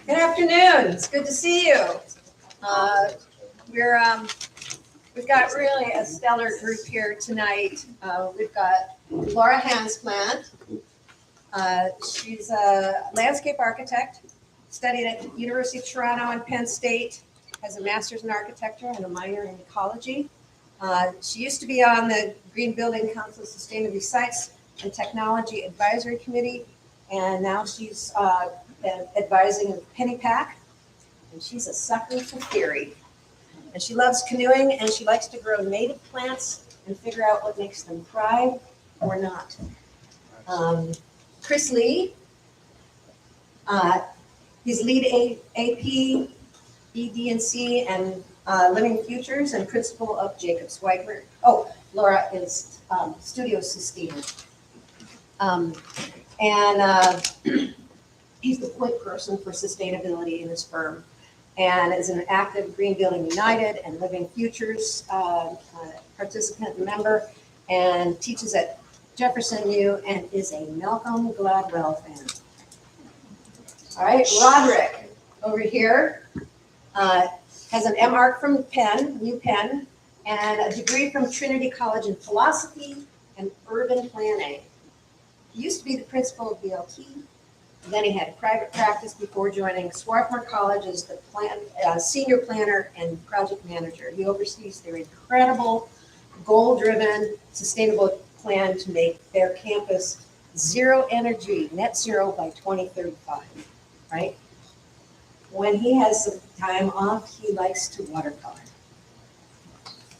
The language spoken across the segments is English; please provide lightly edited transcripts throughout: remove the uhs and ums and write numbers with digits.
Good afternoon. It's good to see you. We've got really a stellar group here tonight. We've got Laura Hansplant. She's a landscape architect, studied at the University of Toronto and Penn State, has a master's in architecture and a minor in ecology. She used to be on the Green Building Council Sustainability Sites and Technology Advisory Committee, and now she's advising in Pennypack, and she's a sucker for theory. And she loves canoeing, and she likes to grow native plants and figure out what makes them thrive or not. Chris Lee, he's lead AP, ED&C, and Living Futures, and principal of Jacobs Whitemer. Oh, Laura is studio sustainer. He's the point person for sustainability in his firm, and is an active Green Building United and Living Futures participant and member, and teaches at Jefferson U and is a Malcolm Gladwell fan. All right, Roderick over here has an MArch from Penn, UPenn, and a degree from Trinity College in philosophy and urban planning. He used to be the principal of BLT. Then he had private practice before joining Swarthmore College as the senior planner and project manager. He oversees their incredible, goal-driven, sustainable plan to make their campus zero energy, net zero by 2035, right? When he has some time off, he likes to watercolor.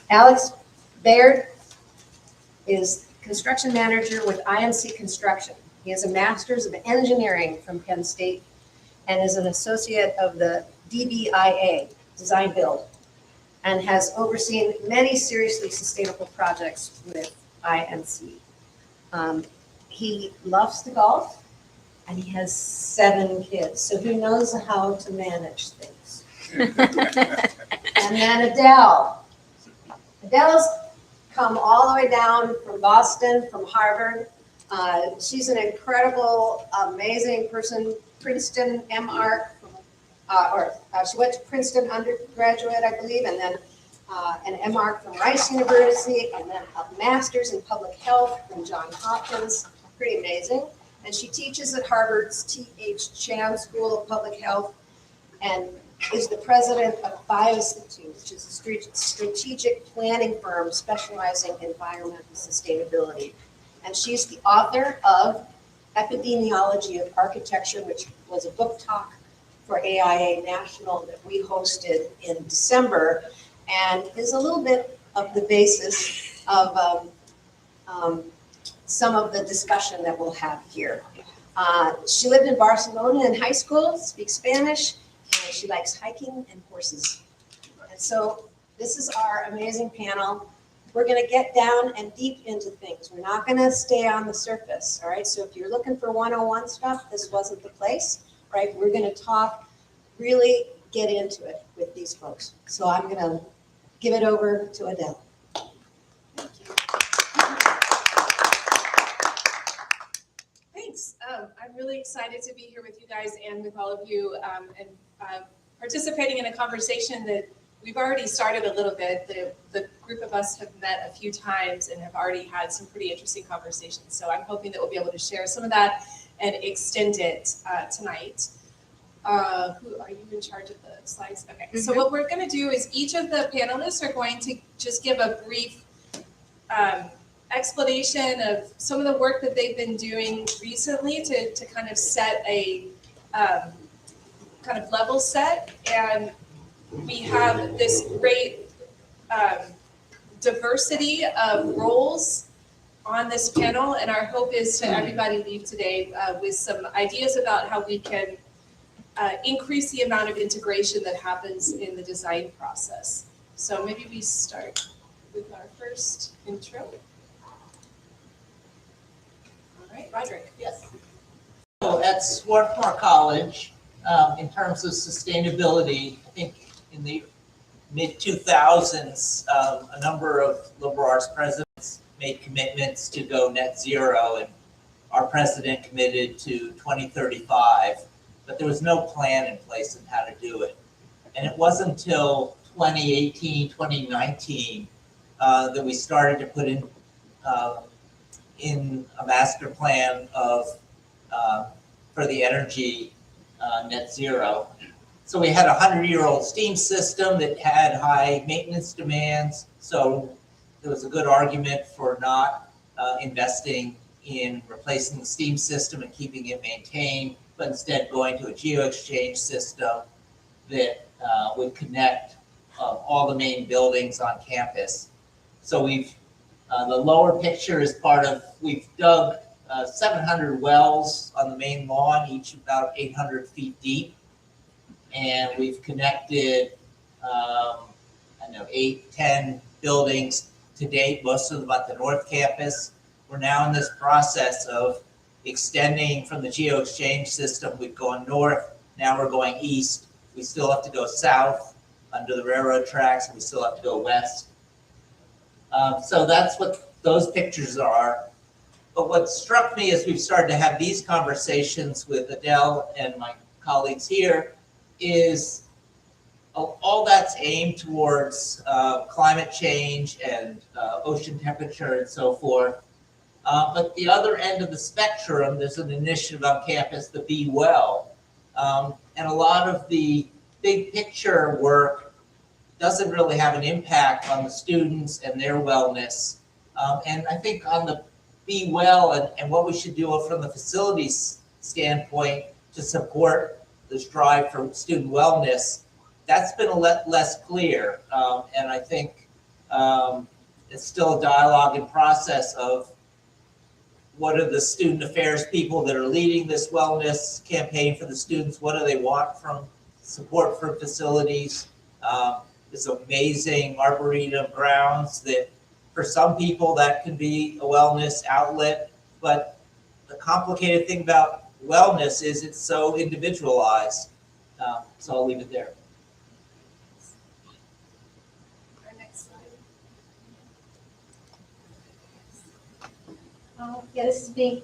Alex Baird is construction manager with IMC Construction. He has a master's of engineering from Penn State and is an associate of the DBIA, Design Build, and has overseen many seriously sustainable projects with IMC. He loves to golf, and he has 7 kids, so he knows how to manage things. And then Adele. Adele's come all the way down from Boston, from Harvard. She's an incredible, amazing person. Princeton MArch, she went to Princeton undergraduate, I believe, and then an MArch from Rice University, and then a master's in public health from Johns Hopkins. Pretty amazing. And she teaches at Harvard's T.H. Chan School of Public Health, and is the president of BioInstitute, which is a strategic planning firm specializing in environmental sustainability. And she's the author of Epidemiology of Architecture, which was a book talk for AIA National that we hosted in December, and is a little bit of the basis of some of the discussion that we'll have here. She lived in Barcelona in high school, speaks Spanish, and she likes hiking and horses. And so this is our amazing panel. We're going to get down and deep into things. We're not going to stay on the surface, all right? So if you're looking for 101 stuff, this wasn't the place, right? We're going to talk, really get into it with these folks. So I'm going to give it over to Adele. Thank you. Thanks. I'm really excited to be here with you guys and with all of you, and participating in a conversation that we've already started a little bit. The group of us have met a few times and have already had some pretty interesting conversations. So I'm hoping that we'll be able to share some of that and extend it tonight. Who are you in charge of the slides? Okay. Mm-hmm. So what we're going to do is each of the panelists are going to just give a brief explanation of some of the work that they've been doing recently to kind of set a kind of level set. And we have this great diversity of roles on this panel, and our hope is to everybody leave today with some ideas about how we can increase the amount of integration that happens in the design process. So maybe we start with our first intro. All right, Roderick, yes. So at Swarthmore College, in terms of sustainability, I think in the mid-2000s, a number of liberal arts presidents made commitments to go net zero, and our president committed to 2035. but there was no plan in place on how to do it. And it wasn't until 2018, 2019 that we started to put in a master plan of for the energy net zero. So we had a 100-year-old steam system that had high maintenance demands. So there was a good argument for not investing in replacing the steam system and keeping it maintained, but instead going to a geo-exchange system that would connect all the main buildings on campus. So we've, the lower picture is part of, we've dug 700 wells on the main lawn, each about 800 feet deep. And we've connected, 8, 10 buildings to date, most of them at the North Campus. We're now in this process of extending from the geo-exchange system. We've gone north, now we're going east. We still have to go south under the railroad tracks, and we still have to go west. So that's what those pictures are. But what struck me as we've started to have these conversations with Adele and my colleagues here is all that's aimed towards climate change and ocean temperature and so forth. But the other end of the spectrum, there's an initiative on campus, the Be Well. And a lot of the big picture work doesn't really have an impact on the students and their wellness. And I think on the Be Well and what we should do from the facilities standpoint to support this drive for student wellness, that's been a lot less clear. And I think it's still a dialogue in process of what are the student affairs people that are leading this wellness campaign for the students? What do they want from support for facilities? This amazing arboretum grounds that for some people that can be a wellness outlet, but the complicated thing about wellness is it's so individualized. So I'll leave it there. Our next slide. Yeah, this is me,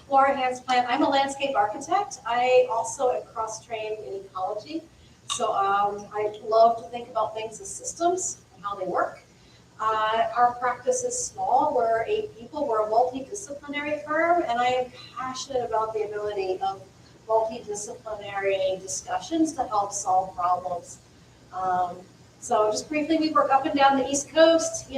Laura Hansplant. I'm a landscape architect. I also am cross-trained in ecology. So I love to think about things as systems and how they work. Our practice is small. We're 8 people. We're a multidisciplinary firm, and I am passionate about the ability of multidisciplinary discussions to help solve problems. So just briefly, we work up and down the East Coast,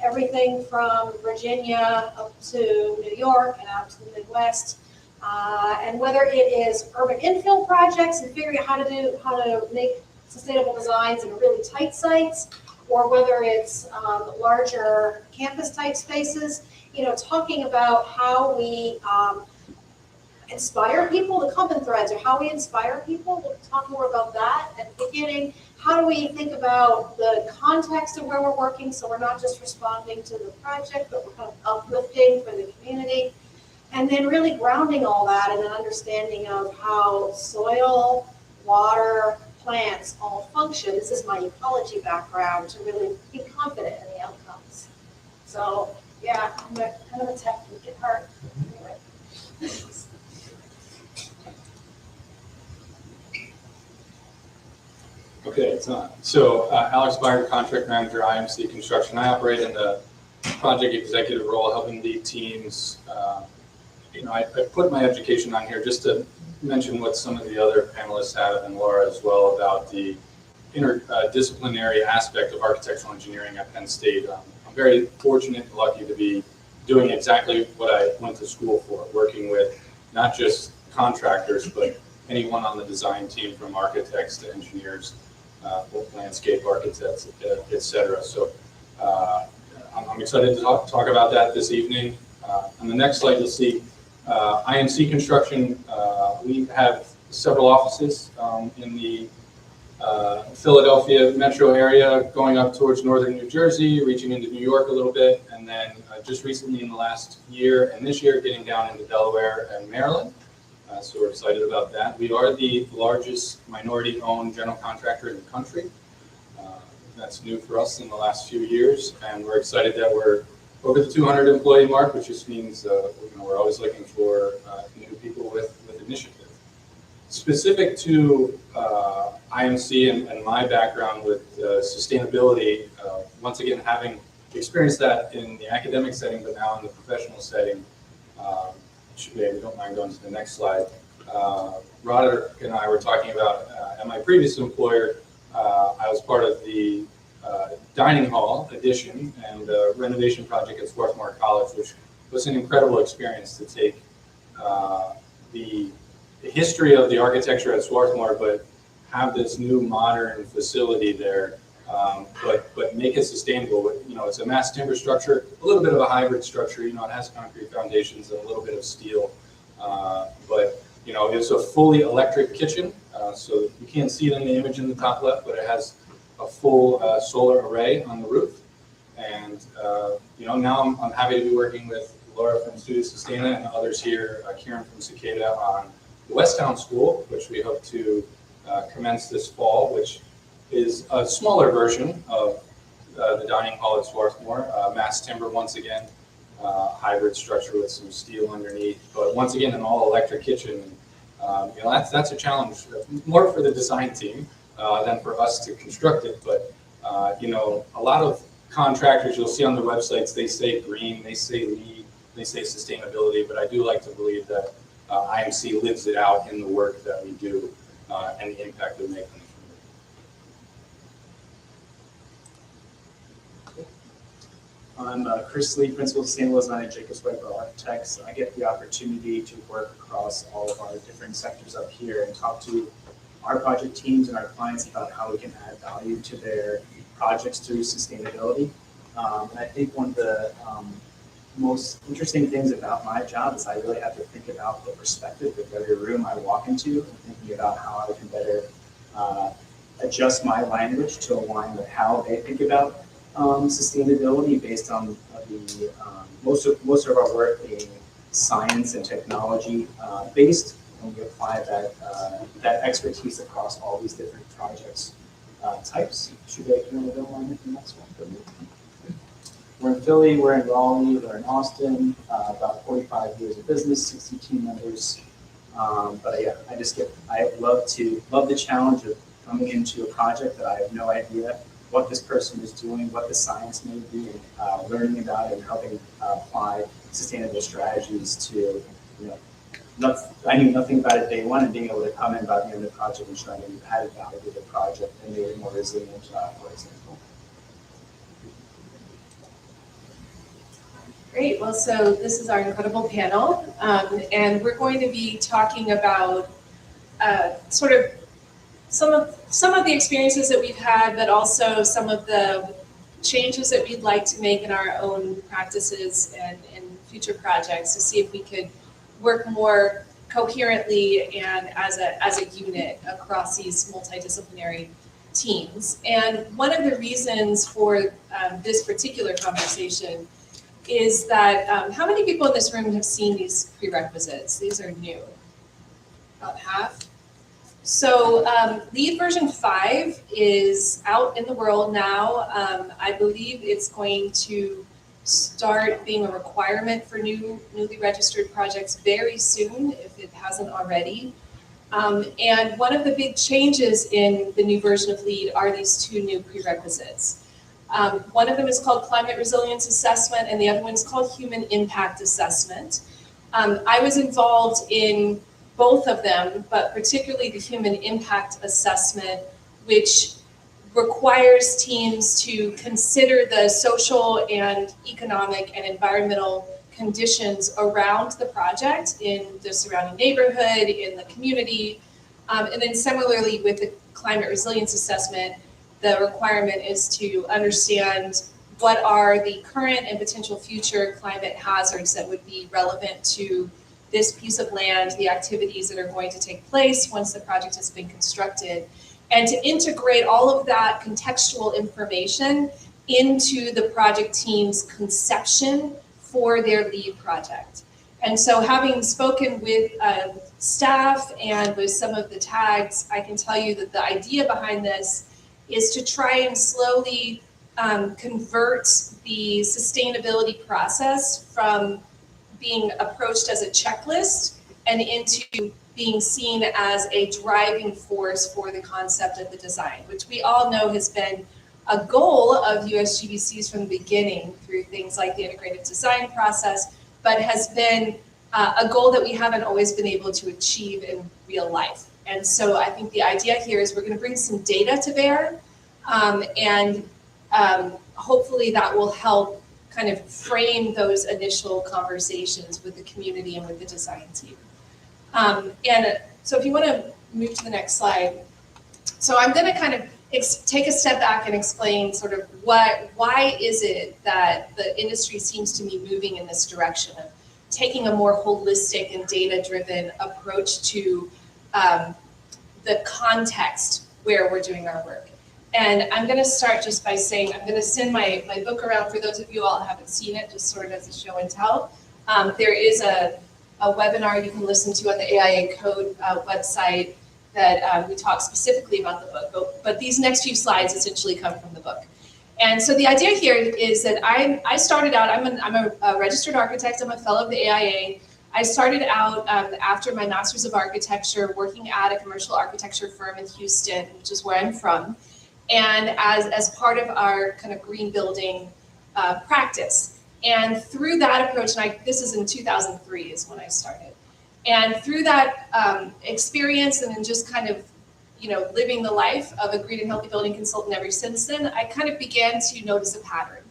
everything from Virginia up to New York and out to the Midwest. And whether it is urban infill projects and figuring out how to make sustainable designs in really tight sites, or whether it's larger campus type spaces, talking about how we inspire people, the common threads, or how we inspire people. We'll talk more about that at the beginning. How do we think about the context of where we're working, so we're not just responding to the project, but we're kind of uplifting for the community. And then really grounding all that in an understanding of how soil, water, plants all function. This is my ecology background, to really be confident in the outcomes. So yeah, I'm kind of a tech geek at heart. Anyway. Okay, it's on. So Alex Meyer, contract manager, IMC Construction. I operate in the project executive role, helping lead teams. I put my education on here just to mention what some of the other panelists have, and Laura as well, about the interdisciplinary aspect of architectural engineering at Penn State. I'm very fortunate and lucky to be doing exactly what I went to school for, working with not just contractors, but anyone on the design team, from architects to engineers, landscape architects, et cetera. So I'm excited to talk about that this evening. On the next slide, you'll see IMC Construction. We have several offices in the Philadelphia metro area, going up towards northern New Jersey, reaching into New York a little bit, and then just recently in the last year and this year getting down into Delaware and Maryland. So we're excited about that. We are the largest minority-owned general contractor in the country. That's new for us in the last few years, and we're excited that we're over the 200 employee mark, which just means we're always looking for new people with initiative. Specific to IMC and my background with sustainability, once again, having experienced that in the academic setting, but now in the professional setting, if you don't mind going to the next slide. Roderick and I were talking about at my previous employer, I was part of the dining hall addition and renovation project at Swarthmore College, which was an incredible experience to take the history of the architecture at Swarthmore, but have this new modern facility there, but make it sustainable. You know, it's a mass timber structure, a little bit of a hybrid structure. You know, it has concrete foundations and a little bit of steel, but you know, it's a fully electric kitchen. So you can't see it in the image in the top left, but it has a full solar array on the roof. And you know, now I'm happy to be working with Laura from Studio Sustaina and others here, Kieran from Cicada, on the Westtown School, which we hope to commence this fall, which is a smaller version of the dining hall at Swarthmore, mass timber once again, hybrid structure with some steel underneath, but once again an all-electric kitchen. You know, that's a challenge, more for the design team than for us to construct it. But you know, a lot of contractors you'll see on their websites, they say green, they say LEED, they say sustainability, but I do like to believe that IMC lives it out in the work that we do and the impact we make on the community. I'm Chris Lee, Principal of Sustainable Design at Jacobs White Architects. I get the opportunity to work across all of our different sectors up here and talk to our project teams and our clients about how we can add value to their projects through sustainability. And I think one of the most interesting things about my job is I really have to think about the perspective of every room I walk into and thinking about how I can better adjust my language to align with how they think about sustainability based on the most of our work being science and technology based, and we apply that expertise across all these different projects types. Should I go on with the next one? We're in Philly, we're in Raleigh, we're in Austin, about 45 years of business, 60 team members. But yeah, I love the challenge of coming into a project that I have no idea what this person is doing, what the science may be, and learning about it and helping apply sustainable strategies to, you know, I knew nothing about it day one, and being able to come in by the end of the project and showing that we've added value to the project and made it more resilient, for example. Great, well, so this is our incredible panel, and we're going to be talking about sort of some of the experiences that we've had, but also some of the changes that we'd like to make in our own practices and in future projects to see if we could work more coherently and as a unit across these multidisciplinary teams. And one of the reasons for this particular conversation is that how many people in this room have seen these prerequisites? These are new. About half. So LEED version 5 is out in the world now. I believe it's going to start being a requirement for newly registered projects very soon, if it hasn't already. And one of the big changes in the new version of LEED are these two new prerequisites. One of them is called Climate Resilience Assessment, and the other one is called Human Impact Assessment. I was involved in both of them, but particularly the Human Impact Assessment, which requires teams to consider the social and economic and environmental conditions around the project in the surrounding neighborhood, in the community. And then similarly with the Climate Resilience Assessment, the requirement is to understand what are the current and potential future climate hazards that would be relevant to this piece of land, the activities that are going to take place once the project has been constructed, and to integrate all of that contextual information into the project team's conception for their LEED project. And so having spoken with staff and with some of the tags, I can tell you that the idea behind this is to try and slowly convert the sustainability process from being approached as a checklist and into being seen as a driving force for the concept of the design, which we all know has been a goal of USGBCs from the beginning through things like the integrated design process, but has been a goal that we haven't always been able to achieve in real life. And so I think the idea here is we're going to bring some data to bear, and hopefully that will help kind of frame those initial conversations with the community and with the design team. And so if you want to move to the next slide. So I'm going to kind of take a step back and explain sort of why is it that the industry seems to be moving in this direction of taking a more holistic and data-driven approach to the context where we're doing our work. And I'm going to start just by saying, I'm going to send my book around for those of you all who haven't seen it, just sort of as a show and tell. There is a webinar you can listen to on the AIA Code website that we talk specifically about the book, but these next few slides essentially come from the book. And so the idea here is that I started out, I'm a registered architect, I'm a fellow of the AIA. I started out after my Master's of Architecture working at a commercial architecture firm in Houston, which is where I'm from, and as part of our kind of green building practice. And through that approach, and this is in 2003 is when I started. And through that experience and then just kind of, living the life of a green and healthy building consultant ever since then, I kind of began to notice a pattern,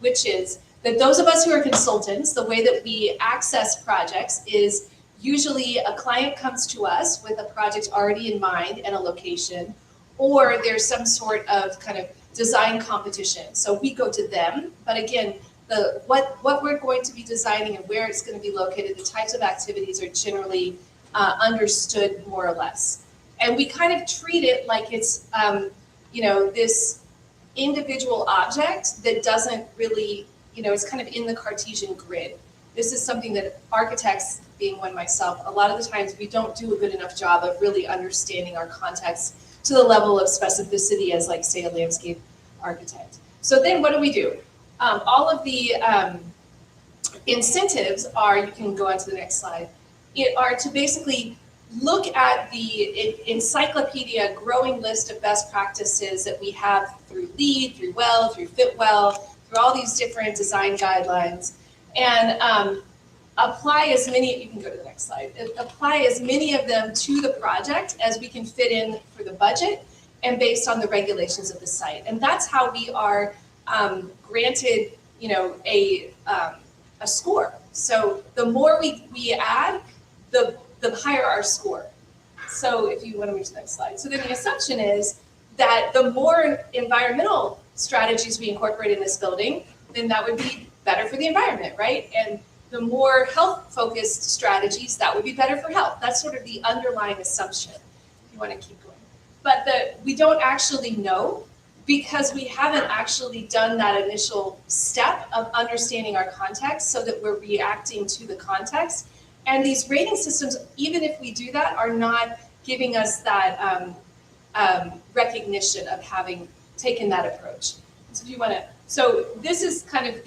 which is that those of us who are consultants, the way that we access projects is usually a client comes to us with a project already in mind and a location, or there's some sort of kind of design competition. So we go to them, but again, what we're going to be designing and where it's going to be located, the types of activities are generally understood more or less. And we kind of treat it like it's, this individual object that doesn't really, it's kind of in the Cartesian grid. This is something that architects, being one myself, a lot of the times we don't do a good enough job of really understanding our context to the level of specificity as, like, say, a landscape architect. So then what do? All of the incentives are, you can go on to the next slide, are to basically look at the encyclopedia growing list of best practices that we have through LEED, through WELL, through FitWell, through all these different design guidelines, and apply as many, you can go to the next slide, apply as many of them to the project as we can fit in for the budget and based on the regulations of the site. And that's how we are granted, a score. So the more we add, the higher our score. So if you want to move to the next slide. So then the assumption is that the more environmental strategies we incorporate in this building, then that would be better for the environment, right? And the more health-focused strategies, that would be better for health. That's sort of the underlying assumption, if you want to keep going. But we don't actually know, because we haven't actually done that initial step of understanding our context so that we're reacting to the context. And these rating systems, even if we do that, are not giving us that recognition of having taken that approach. So if you want to, so this is kind of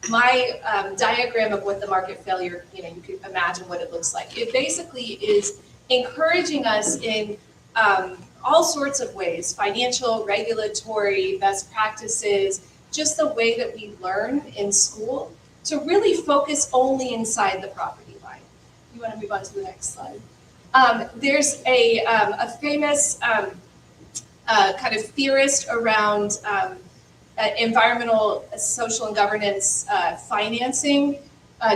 my diagram of what the market failure, you could imagine what it looks like. It basically is encouraging us in all sorts of ways, financial, regulatory, best practices, just the way that we learn in school, to really focus only inside the property line. You want to move on to the next slide. There's a famous kind of theorist around environmental, social, and governance financing,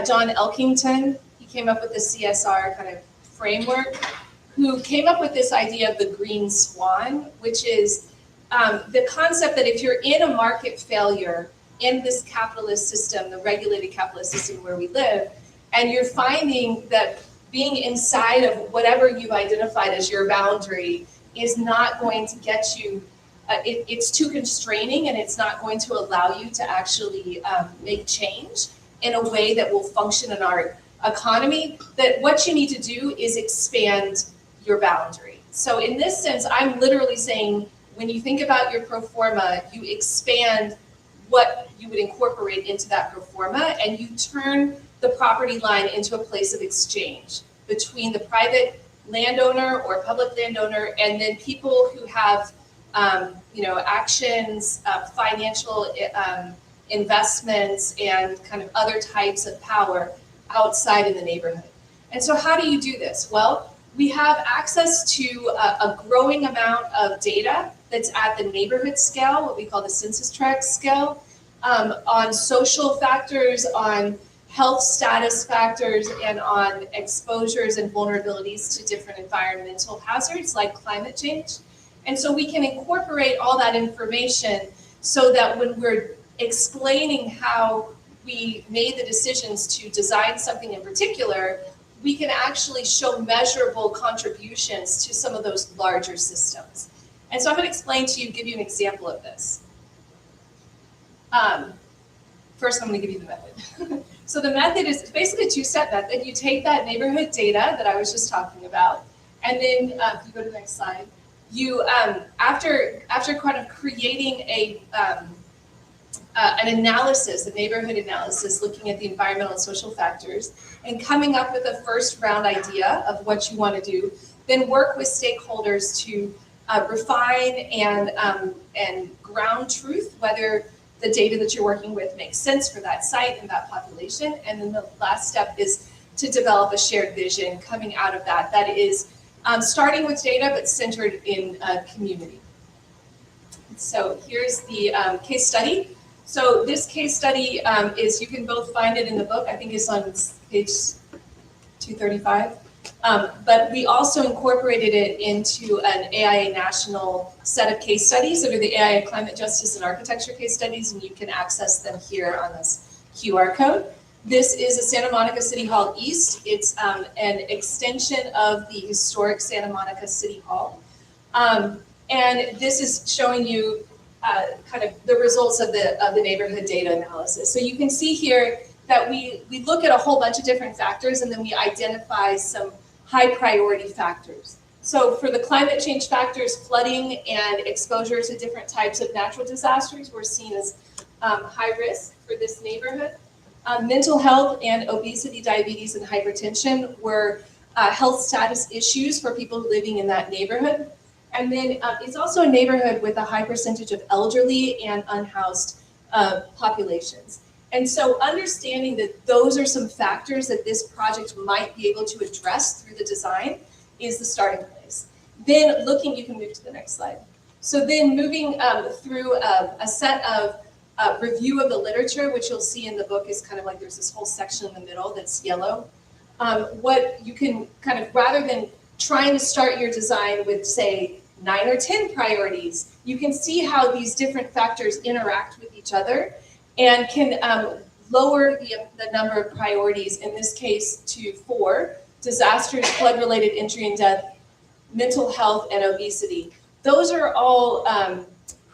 John Elkington. He came up with the CSR kind of framework, who came up with this idea of the green swan, which is the concept that if you're in a market failure in this capitalist system, the regulated capitalist system where we live, and you're finding that being inside of whatever you've identified as your boundary is not going to get you, it's too constraining, and it's not going to allow you to actually make change in a way that will function in our economy, that what you need to do is expand your boundary. So in this sense, I'm literally saying, when you think about your pro forma, you expand what you would incorporate into that pro forma, and you turn the property line into a place of exchange between the private landowner or public landowner, and then people who have, actions, financial investments, and kind of other types of power outside in the neighborhood. And so how do you do this? Well, we have access to a growing amount of data that's at the neighborhood scale, what we call the census tract scale, on social factors, on health status factors, and on exposures and vulnerabilities to different environmental hazards like climate change. And so we can incorporate all that information so that when we're explaining how we made the decisions to design something in particular, we can actually show measurable contributions to some of those larger systems. And so I'm going to give you an example of this. First, I'm going to give you the method. So the method is basically a two-step method. You take that neighborhood data that I was just talking about, and then if you go to the next slide, you after kind of creating an analysis, a neighborhood analysis, looking at the environmental and social factors, and coming up with a first round idea of what you want to do, then work with stakeholders to refine and ground truth, whether the data that you're working with makes sense for that site and that population. And then the last step is to develop a shared vision coming out of that. That is starting with data, but centered in a community. So here's the case study. So this case study you can both find it in the book. I think it's on page 235. But we also incorporated it into an AIA national set of case studies that are the AIA Climate Justice and Architecture case studies, and you can access them here on this QR code. This is a Santa Monica City Hall East. It's an extension of the historic Santa Monica City Hall. And this is showing you kind of the results of the neighborhood data analysis. So you can see here that we look at a whole bunch of different factors, and then we identify some high priority factors. So for the climate change factors, flooding and exposure to different types of natural disasters were seen as high risk for this neighborhood. Mental health and obesity, diabetes, and hypertension were health status issues for people living in that neighborhood. And then it's also a neighborhood with a high percentage of elderly and unhoused populations. And so understanding that those are some factors that this project might be able to address through the design is the starting place. Then you can move to the next slide. So then moving through a set of review of the literature, which you'll see in the book is kind of like there's this whole section in the middle that's yellow. What you can kind of, rather than trying to start your design with, say, 9 or 10 priorities, you can see how these different factors interact with each other and can lower the number of priorities, in this case to 4: disasters, flood-related injury and death, mental health, and obesity. Those are all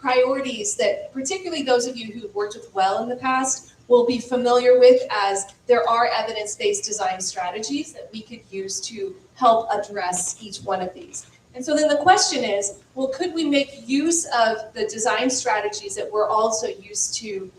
priorities that particularly those of you who've worked with WELL in the past will be familiar with, as there are evidence-based design strategies that we could use to help address each one of these. And so then the question is, well, could we make use of the design strategies that we're also used to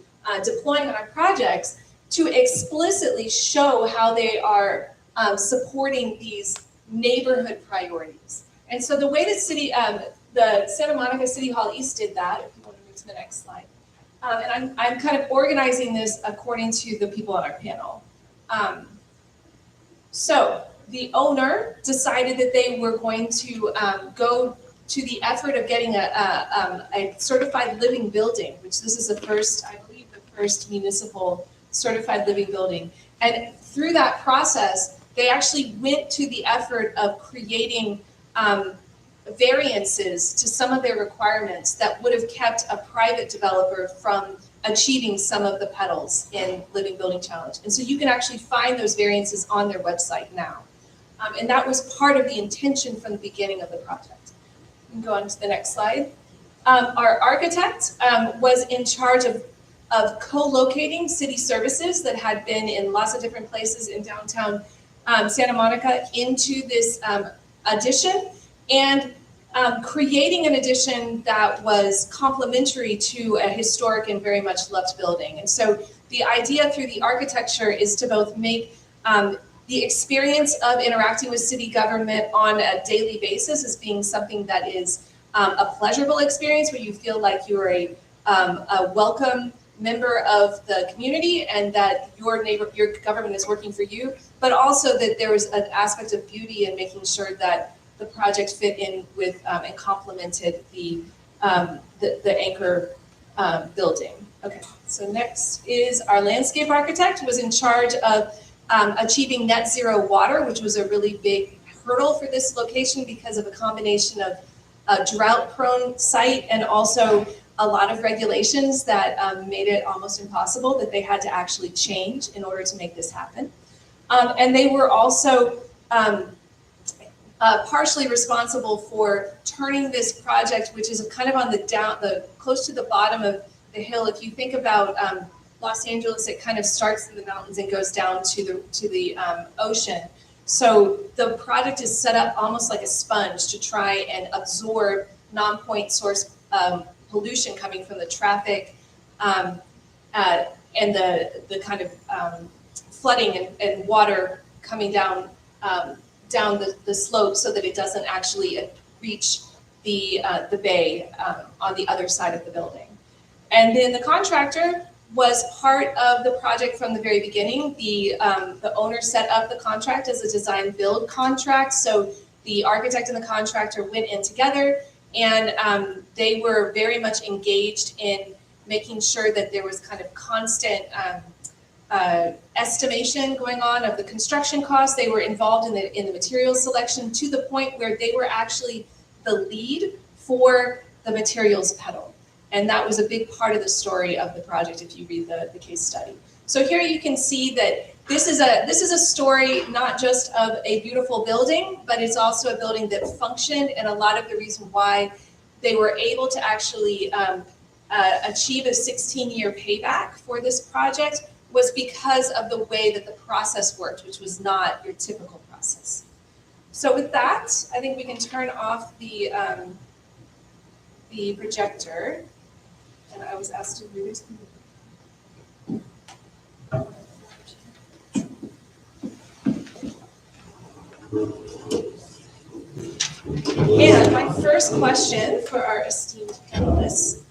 deploying on our projects to explicitly show how they are supporting these neighborhood priorities? And so the way the Santa Monica City Hall East did that, if you want to move to the next slide, and I'm kind of organizing this according to the people on our panel. So the owner decided that they were going to go to the effort of getting a certified living building, which this is the first, I believe, the first municipal certified living building. And through that process, they actually went to the effort of creating variances to some of their requirements that would have kept a private developer from achieving some of the pedals in Living Building Challenge. And so you can actually find those variances on their website now. And that was part of the intention from the beginning of the project. We can go on to the next slide. Our architect was in charge of co-locating city services that had been in lots of different places in downtown Santa Monica into this addition, and creating an addition that was complementary to a historic and very much loved building. And so the idea through the architecture is to both make the experience of interacting with city government on a daily basis as being something that is a pleasurable experience where you feel like you are a welcome member of the community and that your government is working for you, but also that there was an aspect of beauty in making sure that the project fit in with and complemented the anchor building. Okay, so next is our landscape architect, who was in charge of achieving net zero water, which was a really big hurdle for this location because of a combination of a drought-prone site and also a lot of regulations that made it almost impossible that they had to actually change in order to make this happen. And they were also partially responsible for turning this project, which is kind of on the close to the bottom of the hill. If you think about Los Angeles, it kind of starts in the mountains and goes down to the ocean. So the project is set up almost like a sponge to try and absorb non-point source pollution coming from the traffic and the kind of flooding and water coming down the slope so that it doesn't actually reach the bay on the other side of the building. And then the contractor was part of the project from the very beginning. The owner set up the contract as a design build contract. So the architect and the contractor went in together, and they were very much engaged in making sure that there was kind of constant estimation going on of the construction costs. They were involved in the material selection to the point where they were actually the lead for the materials pedal. And that was a big part of the story of the project if you read the case study. So here you can see that this is a story not just of a beautiful building, but it's also a building that functioned, and a lot of the reason why they were able to actually achieve a 16-year payback for this project was because of the way that the process worked, which was not your typical process. So with that, I think we can turn off the projector. And I was asked to read it. And my first question for our esteemed panelists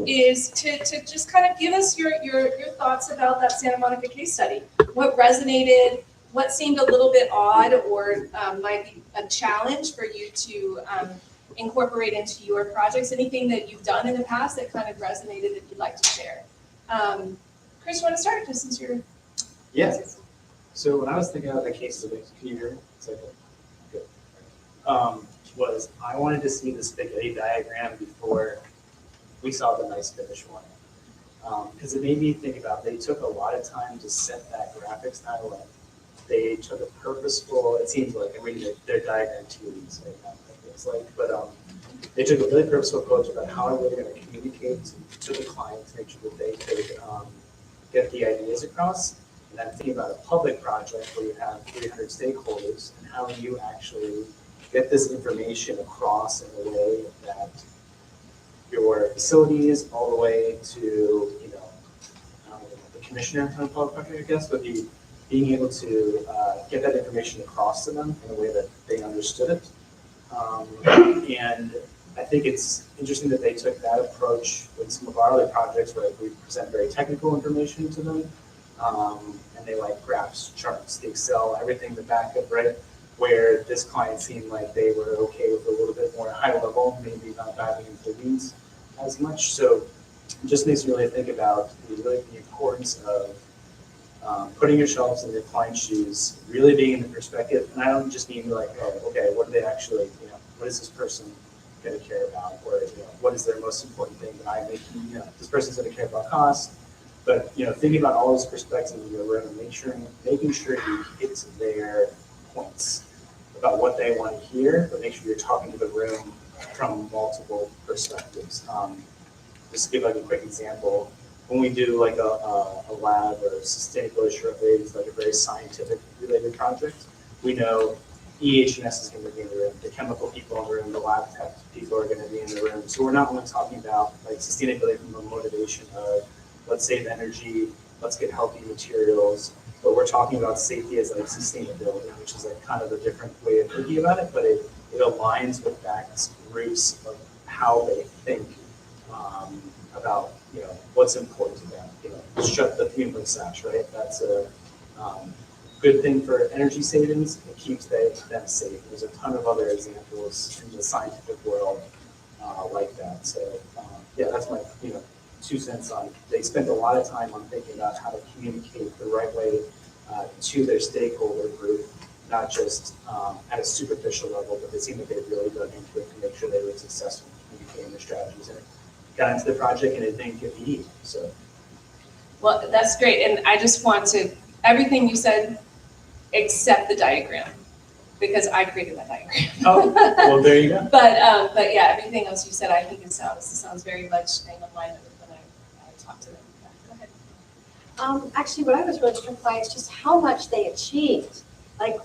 is to just kind of give us your thoughts about that Santa Monica case study. What resonated, what seemed a little bit odd or might be a challenge for you to incorporate into your projects, anything that you've done in the past that kind of resonated that you'd like to share. Chris, you want to start just since you're... Yes. So when I was thinking about the case study, can you hear me? Good. Was I wanted to see the spaghetti diagram before we saw the nice finished one. Because it made me think about, they took a lot of time to set that graphic style up. They took a purposeful, it seems like, I'm reading their diagram to you, so it's like, but they took a really purposeful approach about how are they going to communicate to the client to make sure that they could get the ideas across. And then thinking about a public project where you have 300 stakeholders and how you actually get this information across in a way that your facilities all the way to, the commissioner on a public project, I guess, would be being able to get that information across to them in a way that they understood it. And I think it's interesting that they took that approach with some of our other projects where we present very technical information to them. And they like graphs, charts, the Excel, everything to back up, right? Where this client seemed like they were okay with a little bit more high level, maybe not diving into the weeds as much. So it just makes me really think about the importance of putting yourselves in your client's shoes, really being in the perspective. And I don't just mean like, oh, okay, what do they actually, what is this person going to care about? Or, what is their most important thing that I make, this person's going to care about cost. But, thinking about all those perspectives in your room, making sure you hit their points about what they want to hear, but make sure you're talking to the room from multiple perspectives. Just to give like a quick example, when we do like a lab or sustainability related, like a very scientific related project, we know EH&S is going to be in the room, the chemical people in the room, the lab tech people are going to be in the room. So we're not only talking about like sustainability from a motivation of let's save energy, let's get healthy materials, but we're talking about safety as like sustainability, which is like kind of a different way of thinking about it, but it aligns with that roots of how they think about, you know, what's important to them. You know, shut the fumeral sash, right? That's a good thing for energy savings. It keeps them safe. There's a ton of other examples in the scientific world like that. So yeah, that's my 2 cents on. They spent a lot of time on thinking about how to communicate the right way to their stakeholder group, not just at a superficial level, but it seemed like they really dug into it to make sure they were successful in communicating their strategies. And it got into the project and it didn't get easy. So. Well, that's great. And I just want to, everything you said, except the diagram, because I created that diagram. Oh, well, there you go. But yeah, everything else you said, I think it sounds very much in alignment with when I talked to them. Yeah, go ahead. Actually, what I was really struck by is just how much they achieved. Like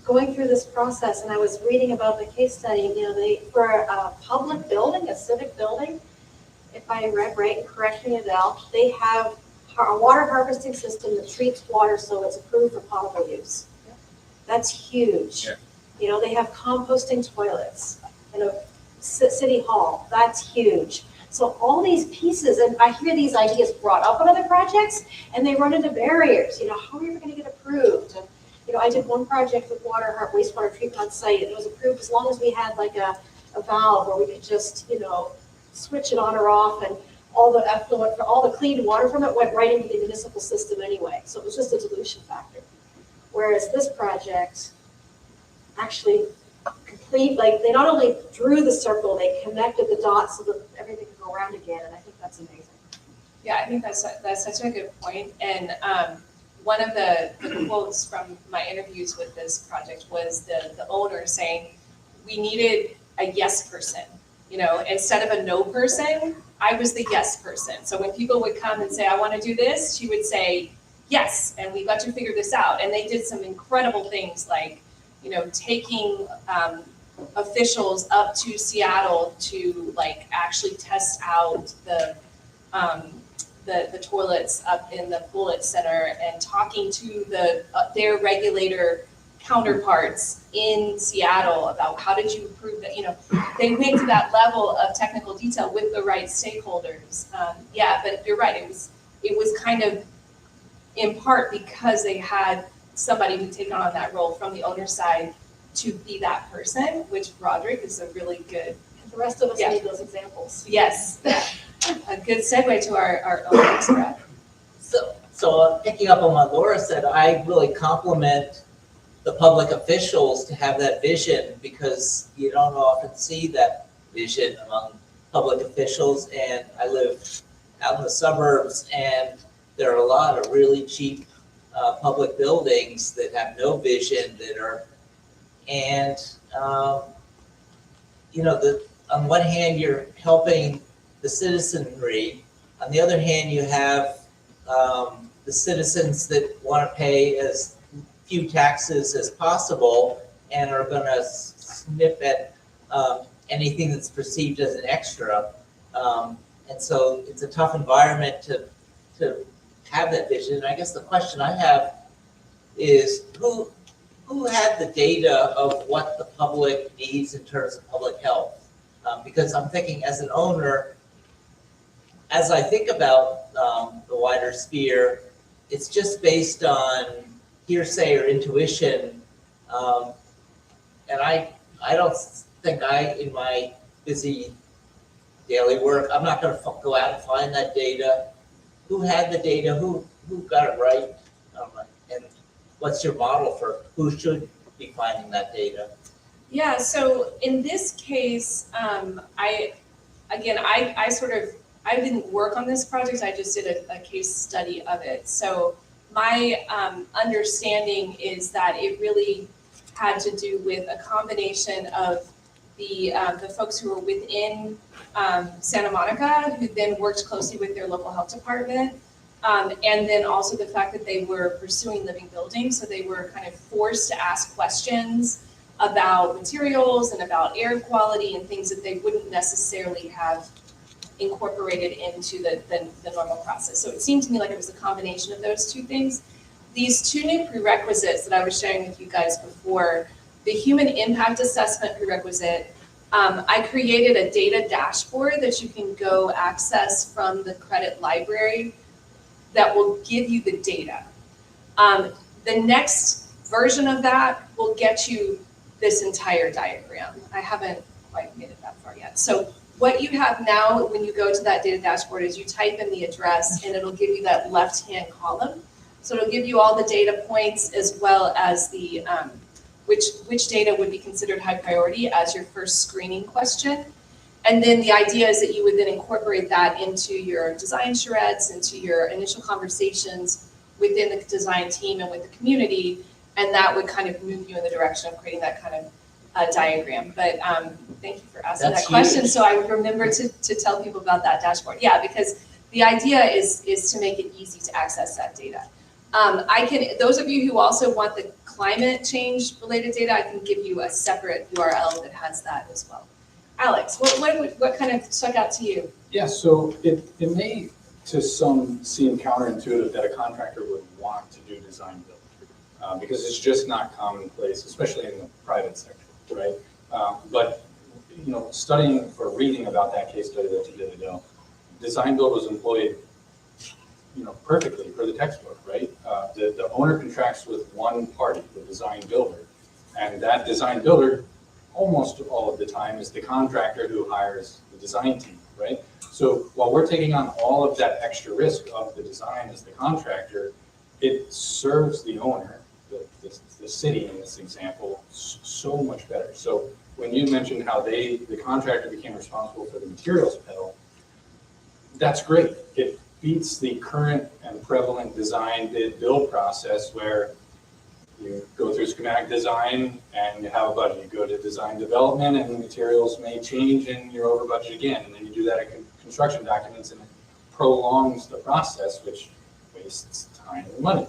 going through this process, and I was reading about the case study, you know, they, for a public building, a civic building, if I read right, and correct me, Adele, they have a water harvesting system that treats water so it's approved for potable use. That's huge. Yeah. You know, they have composting toilets in a city hall. That's huge. So all these pieces, and I hear these ideas brought up on other projects, and they run into barriers. You know, how are you going to get approved? And, you know, I did one project with wastewater treatment on site, and it was approved as long as we had like a valve where we could just, you know, switch it on or off, and all the effluent, all the clean water from it went right into the municipal system anyway. So it was just a dilution factor. Whereas this project actually complete, like they not only drew the circle, they connected the dots so that everything could go around again, and I think that's amazing. Yeah, I think that's such a good point. And one of the quotes from my interviews with this project was the owner saying, we needed a yes person. You know, instead of a no person, I was the yes person. So when people would come and say, I want to do this, she would say, yes, and we got to figure this out. And they did some incredible things like, you know, taking officials up to Seattle to like actually test out the toilets up in the Bullitt Center and talking to their regulator counterparts in Seattle about how did you approve that, you know, they went to that level of technical detail with the right stakeholders. Yeah, but you're right, it was kind of in part because they had somebody who'd taken on that role from the owner's side to be that person, which Roderick is a really good. The rest of us Yeah. need those examples. Yes, a good segue to our owners, Brad. So picking up on what Laura said, I really compliment the public officials to have that vision, because you don't often see that vision among public officials. And I live out in the suburbs, and there are a lot of really cheap public buildings that have no vision, that are, and you know, on one hand you're helping the citizenry, on the other hand you have the citizens that want to pay as few taxes as possible and are going to snip at anything that's perceived as an extra. And so it's a tough environment to have that vision. And I guess the question I have is who had the data of what the public needs in terms of public health? Because I'm thinking as an owner, as I think about the wider sphere, it's just based on hearsay or intuition. And I don't think in my busy daily work, I'm not going to go out and find that data. Who had the data? Who got it right? And what's your model for who should be finding that data? Yeah, so in this case, I didn't work on this project, I just did a case study of it. So my understanding is that it really had to do with a combination of the folks who were within Santa Monica, who then worked closely with their local health department, and then also the fact that they were pursuing living buildings, so they were kind of forced to ask questions about materials and about air quality and things that they wouldn't necessarily have incorporated into the normal process. So it seemed to me like it was a combination of those two things. these two new prerequisites that I was sharing with you guys before, the human impact assessment prerequisite, I created a data dashboard that you can go access from the credit library that will give you the data. The next version of that will get you this entire diagram. I haven't quite made it that far yet. So what you have now when you go to that data dashboard is you type in the address and it'll give you that left-hand column. So it'll give you all the data points as well as the which data would be considered high priority as your first screening question. And then the idea is that you would then incorporate that into your design charrettes, into your initial conversations within the design team and with the community, and that would kind of move you in the direction of creating that kind of diagram. But thank you for asking That's that question. huge. So I remember to tell people about that dashboard. Yeah, because the idea is to make it easy to access that data. Those of you who also want the climate change related data, I can give you a separate URL that has that as well. Alex, what kind of stuck out to you? Yeah, so it may to some seem counterintuitive that a contractor would want to do design build because it's just not commonplace, especially in the private sector, right? But you know, studying or reading about that case study that you did, Adele, design build was employed, you know, perfectly for the textbook, right? The owner contracts with one party, the design builder, and that design builder almost all of the time is the contractor who hires the design team, right? So while we're taking on all of that extra risk of the design as the contractor, it serves the owner, the city in this example, so much better. So when you mentioned how the contractor became responsible for the materials pedal, that's great. It beats the current and prevalent design bid build process where you go through schematic design and you have a budget. You go to design development and the materials may change and you're over budget again. And then you do that in construction documents and it prolongs the process, which wastes time and money.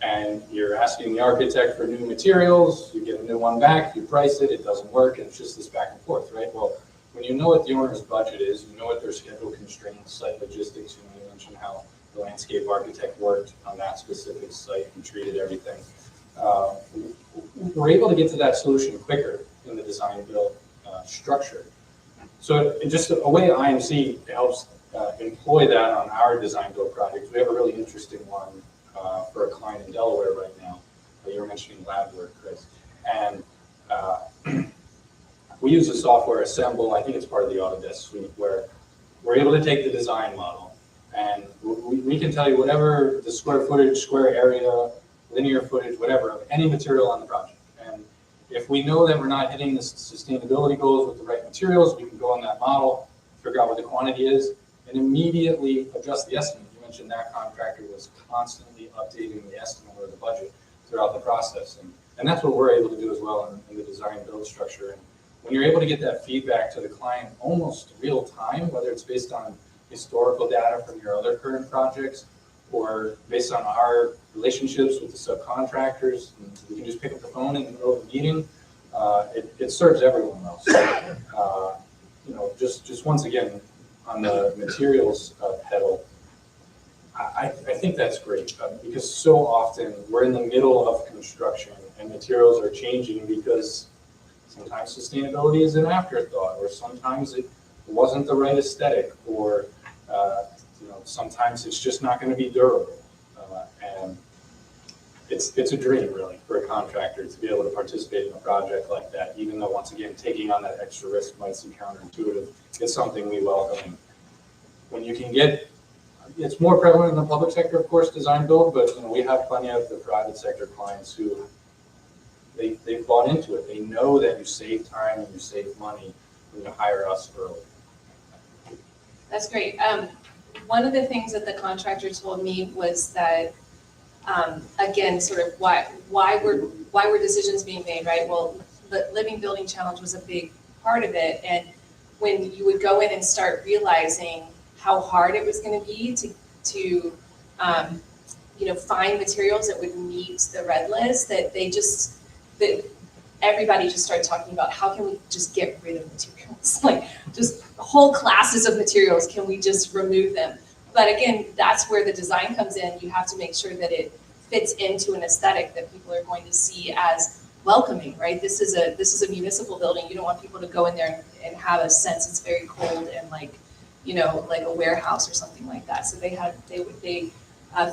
And you're asking the architect for new materials, you get a new one back, you price it, it doesn't work, and it's just this back and forth, right? Well, when you know what the owner's budget is, you know what their schedule constraints, site logistics, you mentioned how the landscape architect worked on that specific site and treated everything. We're able to get to that solution quicker in the design build structure. So just a way IMC helps employ that on our design build projects. We have a really interesting one for a client in Delaware right now. You were mentioning lab work, Chris. And we use the software Assemble. I think it's part of the Autodesk suite where we're able to take the design model and we can tell you whatever the square footage, square area, linear footage, whatever, of any material on the project. And if we know that we're not hitting the sustainability goals with the right materials, we can go on that model, figure out what the quantity is, and immediately adjust the estimate. You mentioned that contractor was constantly updating the estimate or the budget throughout the process. And that's what we're able to do as well in the design build structure. And when you're able to get that feedback to the client almost real time, whether it's based on historical data from your other current projects, or based on our relationships with the subcontractors, and we can just pick up the phone in the middle of the meeting. It serves everyone well. So, you know, just once again, on the materials pedal, I think that's great because so often we're in the middle of construction and materials are changing because sometimes sustainability is an afterthought, or sometimes it wasn't the right aesthetic, or you know, sometimes it's just not going to be durable. And it's a dream really for a contractor to be able to participate in a project like that, even though once again, taking on that extra risk might seem counterintuitive. It's something we welcome. When you can get, it's more prevalent in the public sector, of course, design build, but you know, we have plenty of the private sector clients who they've bought into it. They know that you save time and you save money when you hire us early. That's great. One of the things that the contractor told me was that, again, sort of why were decisions being made, right? Well, the Living Building Challenge was a big part of it, and when you would go in and start realizing how hard it was going to be to you know, find materials that would meet the red list, that everybody just started talking about how can we just get rid of materials, like just whole classes of materials, can we just remove them? But again, that's where the design comes in. You have to make sure that it fits into an aesthetic that people are going to see as welcoming, right? This is a municipal building. You don't want people to go in there and have a sense it's very cold and like, you know, like a warehouse or something like that. So they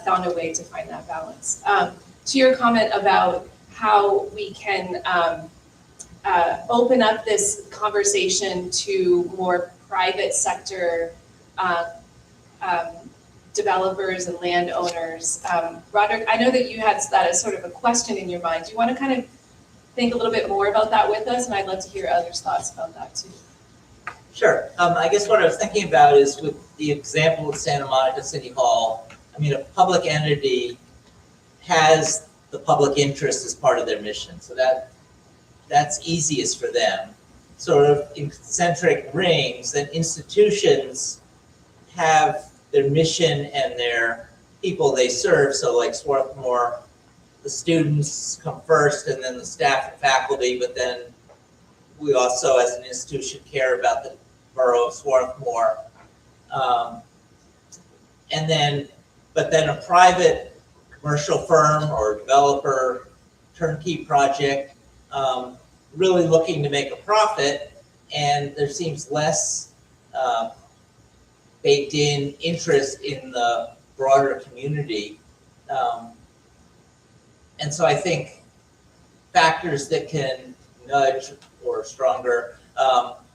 found a way to find that balance. To your comment about how we can open up this conversation to more private sector developers and landowners. Roderick, I know that you had that as sort of a question in your mind. Do you want to kind of think a little bit more about that with us? And I'd love to hear others' thoughts about that too. Sure. I guess what I was thinking about is with the example of Santa Monica City Hall, I mean, a public entity has the public interest as part of their mission. So that's easiest for them. Sort of in concentric rings, then institutions have their mission and their people they serve. So like Swarthmore, the students come first and then the staff and faculty, but then we also as an institution care about the borough of Swarthmore. But then a private commercial firm or developer turnkey project really looking to make a profit, and there seems less baked in interest in the broader community. And so I think factors that can nudge or stronger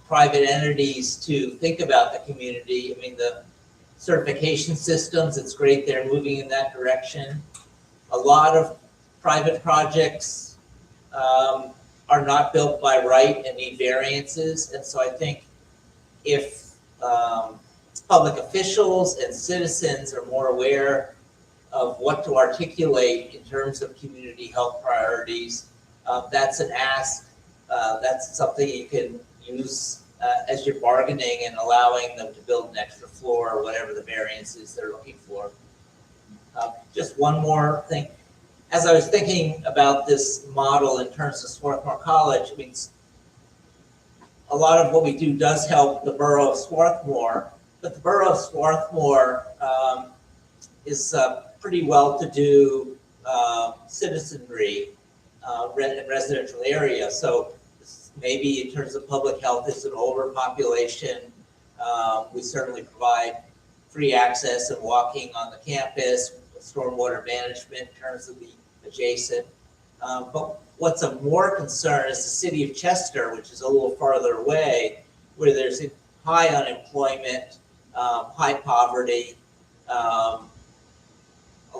private entities to think about the community. I mean, the certification systems, it's great they're moving in that direction. A lot of private projects are not built by right and need variances. And so I think if public officials and citizens are more aware of what to articulate in terms of community health priorities, that's an ask. That's something you can use as you're bargaining and allowing them to build an extra floor or whatever the variances they're looking for. Just one more thing. As I was thinking about this model in terms of Swarthmore College, I mean, a lot of what we do does help the borough of Swarthmore, but the borough of Swarthmore is pretty well-to-do citizenry residential area. So maybe in terms of public health, it's an older population. We certainly provide free access and walking on the campus, stormwater management in terms of the adjacent. But what's of more concern is the city of Chester, which is a little farther away, where there's high unemployment, high poverty. A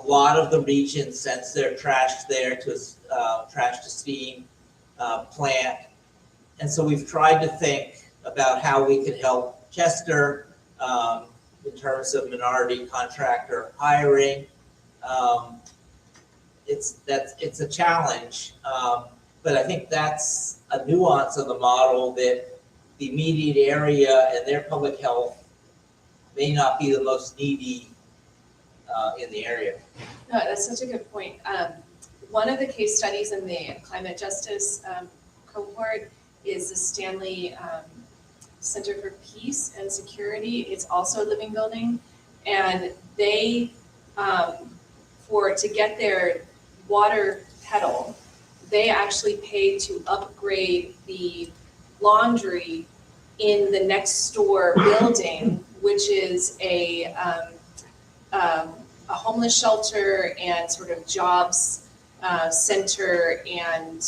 lot of the region sends their trash there to a trash to steam plant. And so we've tried to think about how we could help Chester in terms of minority contractor hiring. It's a challenge, but I think that's a nuance of the model that the immediate area and their public health may not be the most needy in the area. No, that's such a good point. One of the case studies in the climate justice cohort is the Stanley Center for Peace and Security. It's also a living building, and they, to get their water pedal, they actually paid to upgrade the laundry in the next door building, which is a homeless shelter and sort of jobs center and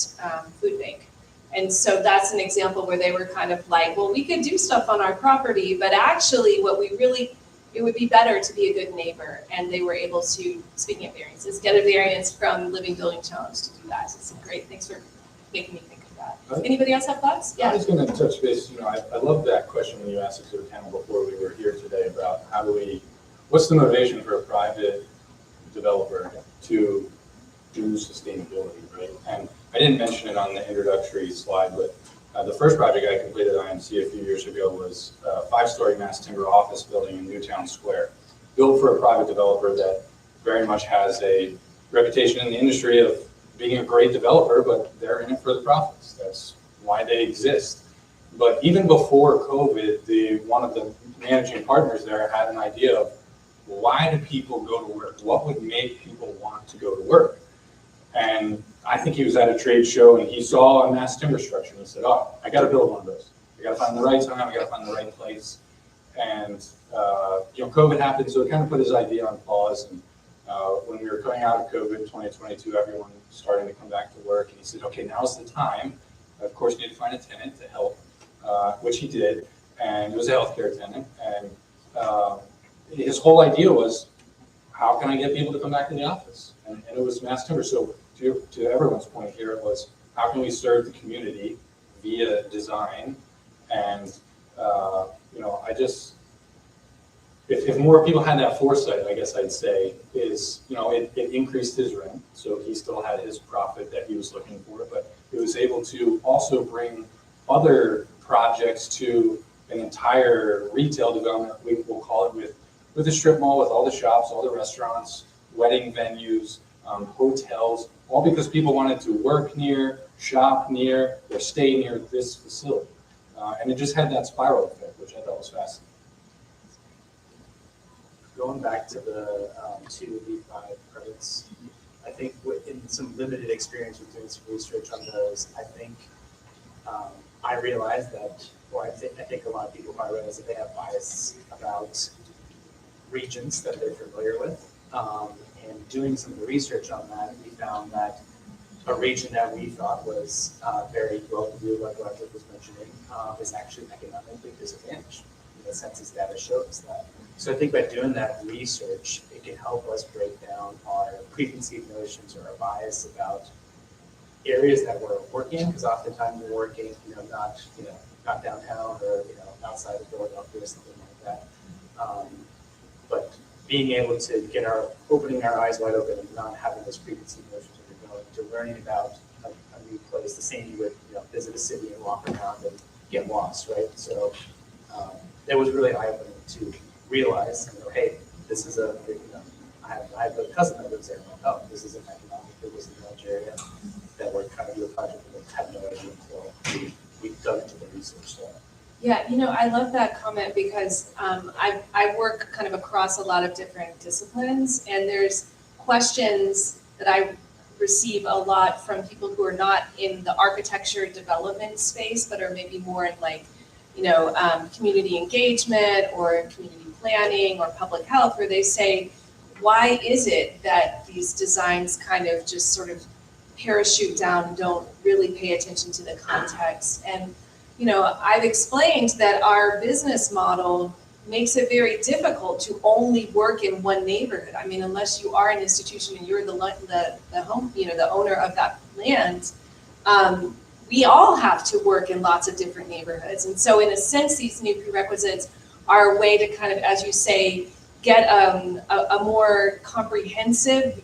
food bank. And so that's an example where they were kind of like, well, we could do stuff on our property, but actually it would be better to be a good neighbor. And they were able to, speaking of variances, get a variance from Living Building Challenge to do that. So it's great. Thanks for making me think of that. Anybody else have thoughts? Yeah. I was going to touch base. I love that question when you asked it to the panel before we were here today about what's the motivation for a private developer to do sustainability, right? And I didn't mention it on the introductory slide, but the first project I completed at IMC a few years ago was a 5-story mass timber office building in Newtown Square, built for a private developer that very much has a reputation in the industry of being a great developer, but they're in it for the profits. That's why they exist. But even before COVID, one of the managing partners there had an idea of why do people go to work? What would make people want to go to work? And I think he was at a trade show and he saw a mass timber structure and he said, oh, I got to build one of those. I got to find the right time, I got to find the right place. And, COVID happened, so it kind of put his idea on pause. And when we were coming out of COVID 2022, everyone was starting to come back to work. And he said, okay, now's the time. Of course, you need to find a tenant to help, which he did. And it was a healthcare tenant. And his whole idea was, how can I get people to come back to the office? And it was mass timber. So to everyone's point here, it was, how can we serve the community via design? And, if more people had that foresight, I guess I'd say, is, it increased his rent. So he still had his profit that he was looking for, but it was able to also bring other projects to an entire retail development, we'll call it, with a strip mall, with all the shops, all the restaurants, wedding venues, hotels, all because people wanted to work near, shop near, or stay near this facility. And it just had that spiral effect, which I thought was fascinating. Going back to the 285 credits, I think in some limited experience with doing some research on those, I think I realized that, or I think a lot of people probably realize that they have bias about regions that they're familiar with. And doing some of the research on that, we found that a region that we thought was very well-to-do, like Roger was mentioning, is actually economically disadvantaged. The census data shows that. So I think by doing that research, it can help us break down our preconceived notions or our bias about areas that we're working in, because oftentimes we're working, not downtown or outside of Philadelphia or something like that. But being able to opening our eyes wide open and not having those preconceived notions as we're going, to learning about a new place, the same you would visit a city and walk around and get lost, right? So it was really eye-opening to realize, hey, this is I have a cousin that lives there. I'm like, oh, this is an economically disadvantaged area that we're trying to do a project and we had no idea until we dug into the research. So. Yeah, I love that comment because I work kind of across a lot of different disciplines, and there's questions that I receive a lot from people who are not in the architecture development space, but are maybe more in community engagement or community planning or public health, where they say, why is it that these designs kind of just sort of parachute down and don't really pay attention to the context? And I've explained that our business model makes it very difficult to only work in one neighborhood. I mean, unless you are an institution and you're the home, the owner of that land, we all have to work in lots of different neighborhoods. And so in a sense, these new prerequisites are a way to kind of, as you say, get a more comprehensive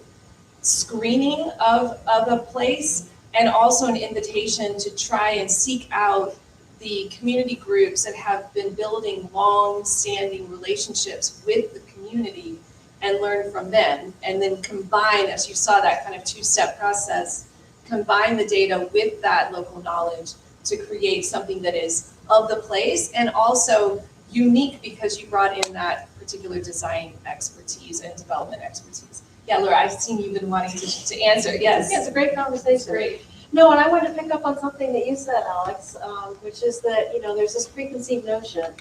screening of a place, and also an invitation to try and seek out the community groups that have been building long-standing relationships with the community and learn from them, and then combine, as you saw, that kind of two-step process, combine the data with that local knowledge to create something that is of the place and also unique because you brought in that particular design expertise and development expertise. Yeah, Laura, I've seen you've been wanting to answer. Yes. Yeah, it's a great conversation. Great. No, and I wanted to pick up on something that you said, Alex, which is that, there's this preconceived notion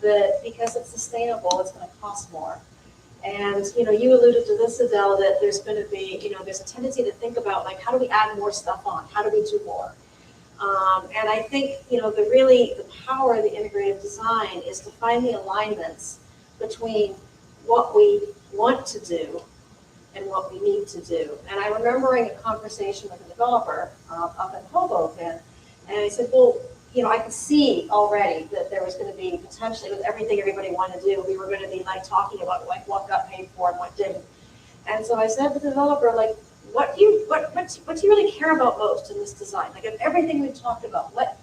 that because it's sustainable, it's going to cost more. And, you alluded to this, Adele, that there's going to be, there's a tendency to think about, like, how do we add more stuff on? How do we do more? And I think, the power of the integrative design is to find the alignments between what we want to do and what we need to do. And I'm remembering a conversation with a developer up in Hoboken, and I said, well, I could see already that there was going to be potentially, with everything everybody wanted to do, we were going to be like talking about like what got paid for and what didn't. And so I said to the developer, like, what do you really care about most in this design? Like, of everything we've talked about, what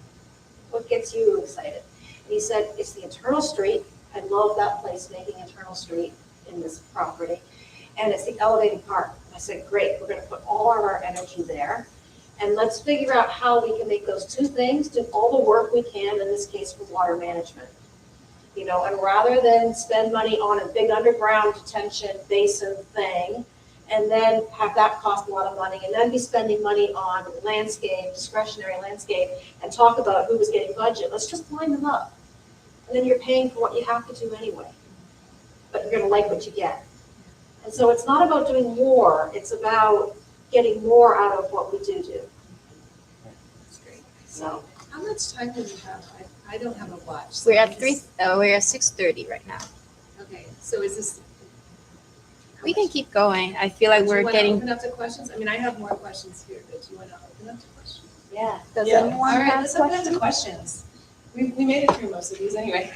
gets you excited? And he said, it's the internal street. I love that placemaking, internal street in this property. And it's the elevated park. I said, great, we're going to put all of our energy there. And let's figure out how we can make those two things, do all the work we can, in this case, for water management. You know, and rather than spend money on a big underground detention basin thing, and then have that cost a lot of money, and then be spending money on landscape, discretionary landscape, and talk about who was getting budget, let's just line them up. And then you're paying for what you have to do anyway, but you're gonna like what you get. And so it's not about doing more, it's about getting more out of what we do. That's great. So, How much time do we have? I don't have a watch. so We're I at just- we're at 6:30 right now. Okay, so is this? We can keep going. I feel like Do you we're wanna getting. Open up to questions? I mean, I have more questions here, but do you want to open up to questions? yeah. Does Yeah. anyone All right, have let's open up to questions? questions. We made it through most of these anyway.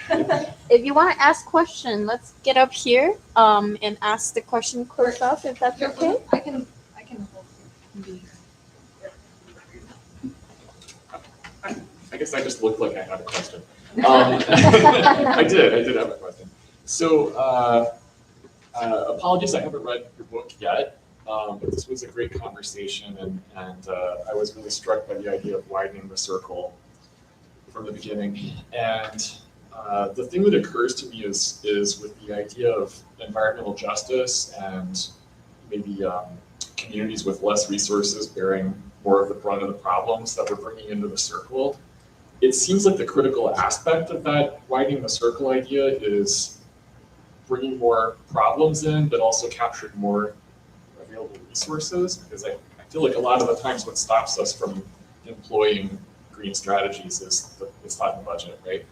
If you want to ask question, let's get up here and ask the question close up if that's okay. I can hold you. I guess I just looked like I had a question. I did have a question. So, apologies, I haven't read your book yet, but this was a great conversation, and I was really struck by the idea of widening the circle from the beginning. And the thing that occurs to me is with the idea of environmental justice and maybe communities with less resources bearing more of the brunt of the problems that we're bringing into the circle. It seems like the critical aspect of that widening the circle idea is bringing more problems in, but also capturing more available resources. Because I feel like a lot of the times what stops us from employing green strategies is it's not in the budget, right?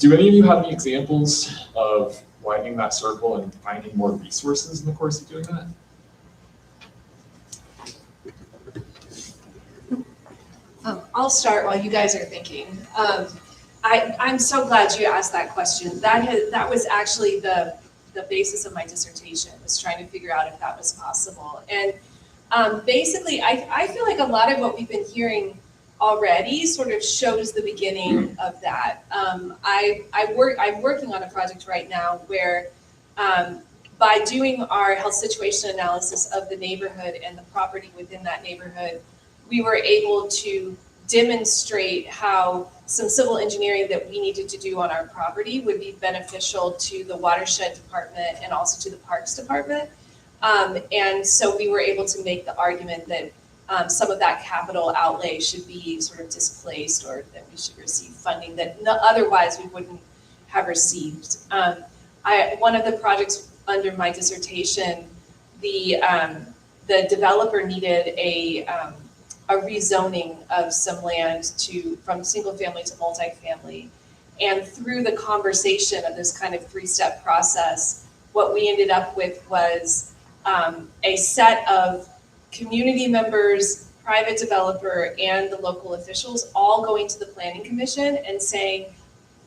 Do any of you have any examples of widening that circle and finding more resources in the course of doing that? I'll start while you guys are thinking. I'm so glad you asked that question. That was actually the basis of my dissertation, was trying to figure out if that was possible. And basically, I feel like a lot of what we've been hearing already sort of shows the beginning of that. I'm working on a project right now where by doing our health situation analysis of the neighborhood and the property within that neighborhood, we were able to demonstrate how some civil engineering that we needed to do on our property would be beneficial to the watershed department and also to the parks department. And so we were able to make the argument that some of that capital outlay should be sort of displaced, or that we should receive funding that otherwise we wouldn't have received. One of the projects under my dissertation, the developer needed a rezoning of some land from single family to multifamily. And through the conversation of this kind of 3-step process, what we ended up with was a set of community members, private developer, and the local officials all going to the planning commission and saying,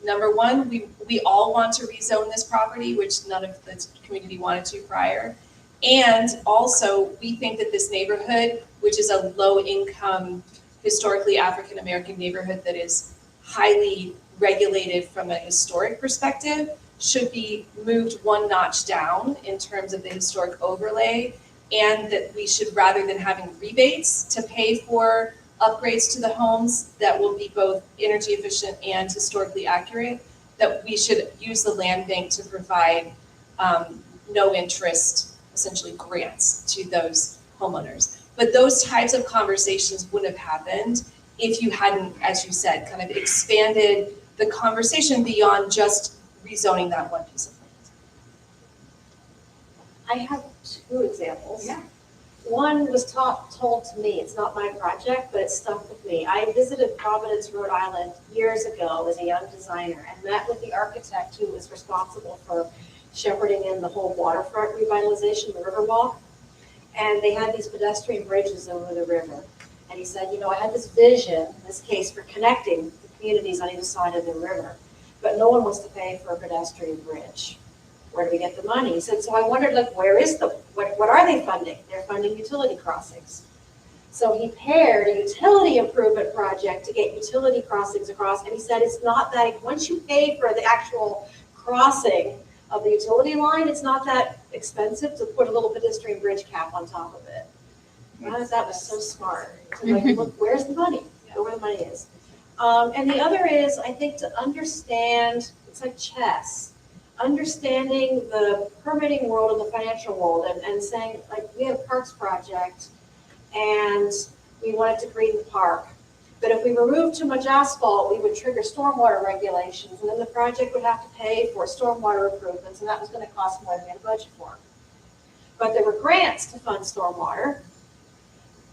number one, we all want to rezone this property, which none of the community wanted to prior. And also, we think that this neighborhood, which is a low-income, historically African-American neighborhood that is highly regulated from a historic perspective, should be moved one notch down in terms of the historic overlay, and that we should, rather than having rebates to pay for upgrades to the homes that will be both energy efficient and historically accurate, that we should use the land bank to provide no interest, essentially grants to those homeowners. But those types of conversations wouldn't have happened if you hadn't, as you said, kind of expanded the conversation beyond just rezoning that one piece of land. I have 2 examples. Yeah. One was told to me, it's not my project, but it stuck with me. I visited Providence, Rhode Island years ago as a young designer and met with the architect who was responsible for shepherding in the whole waterfront revitalization, the Riverwalk. And they had these pedestrian bridges over the river. And he said, I had this vision, in this case, for connecting the communities on either side of the river, but no one wants to pay for a pedestrian bridge. Where do we get the money? He said, so I wondered, where is what are they funding? They're funding utility crossings. So he paired a utility improvement project to get utility crossings across, and he said, it's not that, once you pay for the actual crossing of the utility line, it's not that expensive to put a little pedestrian bridge cap on top of it. That was so smart. So look, where's the money? Know where the money is. And the other is, I think, to understand it's like chess. Understanding the permitting world and the financial world and saying, like, we have a parks project and we wanted to green the park. But if we remove too much asphalt, we would trigger stormwater regulations, and then the project would have to pay for stormwater improvements, and that was gonna cost more than we had a budget for. But there were grants to fund stormwater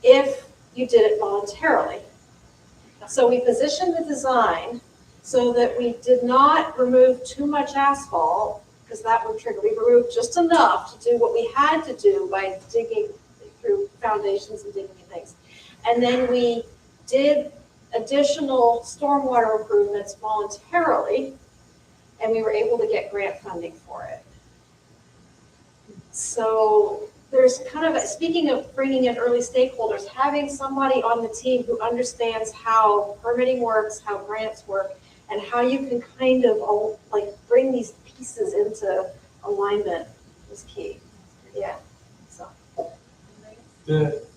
if you did it voluntarily. So we positioned the design so that we did not remove too much asphalt, because that would trigger, we removed just enough to do what we had to do by digging through foundations and digging things. And then we did additional stormwater improvements voluntarily, and we were able to get grant funding for it. So there's kind of, speaking of bringing in early stakeholders, having somebody on the team who understands how permitting works, how grants work, and how you can kind of like bring these pieces into alignment is key. Yeah, so.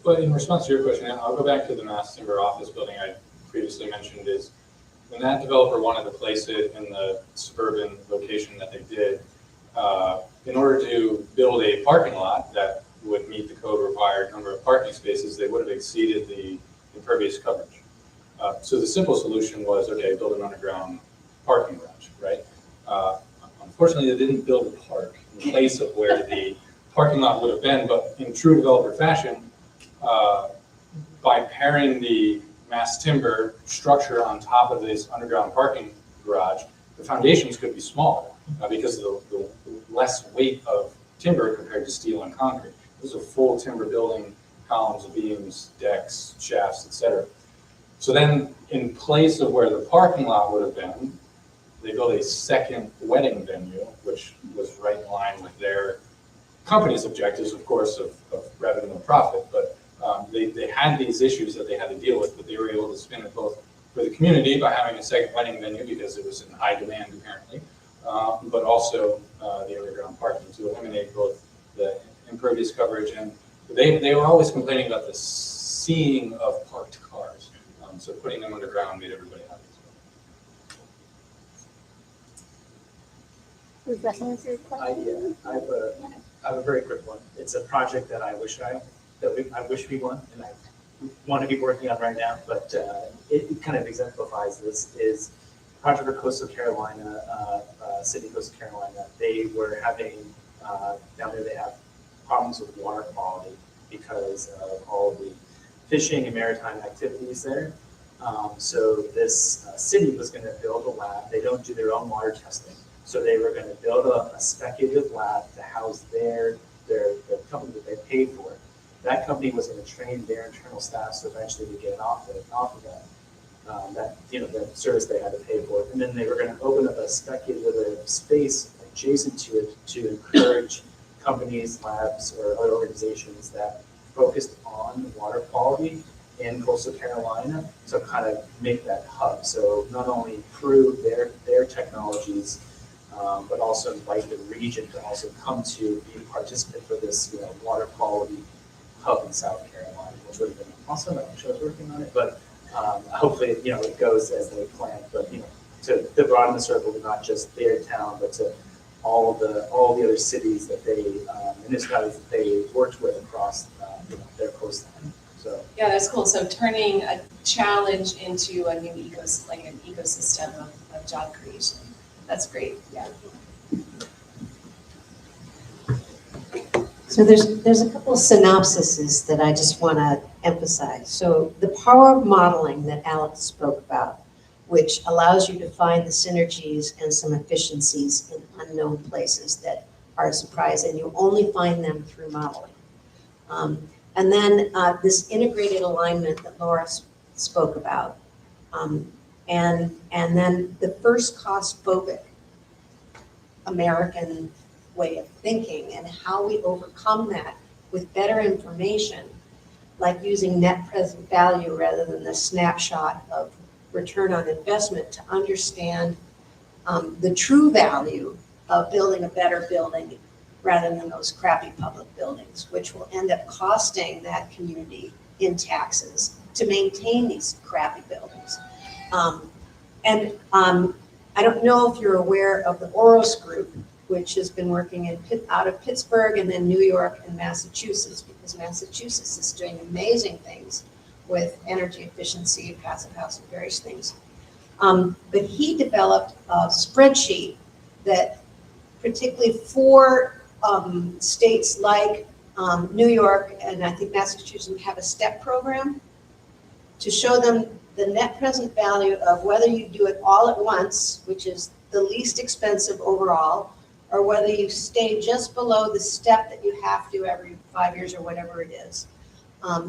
But in response to your question, I'll go back to the mass timber office building I previously mentioned. Is when that developer wanted to place it in the suburban location that they did, in order to build a parking lot that would meet the code required number of parking spaces, they would have exceeded the impervious coverage. So the simple solution was, okay, build an underground parking garage, right? Unfortunately, they didn't build a park in place of where the parking lot would have been, but in true developer fashion, by pairing the mass timber structure on top of this underground parking garage, the foundations could be smaller because of the less weight of timber compared to steel and concrete. This is a full timber building, columns, beams, decks, shafts, etc. So then, in place of where the parking lot would have been, they built a second wedding venue, which was right in line with their company's objectives, of course, of revenue and profit. But they had these issues that they had to deal with, but they were able to spin it both for the community by having a second wedding venue because it was in high demand apparently, but also the underground parking to eliminate both the impervious coverage, and they were always complaining about the seeing of parked cars. So putting them underground made everybody happy. Does that answer your question? I have a very quick one. It's a project that I wish we won, and I want to be working on right now, but it kind of exemplifies this, is project for Coastal Carolina, City of Coastal Carolina. They were having, down there they have problems with water quality because of all the fishing and maritime activities there. So this city was going to build a lab. They don't do their own water testing. So they were going to build a speculative lab to house the company that they paid for. That company was going to train their internal staff so eventually to get off of that, the service they had to pay for. And then they were going to open up a speculative space adjacent to it to encourage companies, labs, or other organizations that focused on water quality in Coastal Carolina to kind of make that hub. So not only improve their technologies, but also invite the region to also come to be a participant for this, water quality hub in South Carolina, which would have been awesome. I wish I was working on it, but hopefully, it goes as they planned. But to broaden the circle to not just their town, but to all the other cities that municipalities that they worked with across their coastline. So Yeah, that's cool. So turning a challenge into a new an ecosystem of job creation. That's great. Yeah. So there's a couple of synopsises that I just want to emphasize. So the power of modeling that Alex spoke about, which allows you to find the synergies and some efficiencies in unknown places that are a surprise, and you only find them through modeling. And then this integrated alignment that Laura spoke about, and then the first cost phobic American way of thinking and how we overcome that with better information, like using net present value rather than the snapshot of return on investment to understand the true value of building a better building rather than those crappy public buildings, which will end up costing that community in taxes to maintain these crappy buildings. I don't know if you're aware of the Oros Group, which has been working out of Pittsburgh and then New York and Massachusetts, because Massachusetts is doing amazing things with energy efficiency, passive house, and various things. But he developed a spreadsheet that particularly for states like New York and I think Massachusetts have a STEP program to show them the net present value of whether you do it all at once, which is the least expensive overall, or whether you stay just below the step that you have to every 5 years or whatever it is,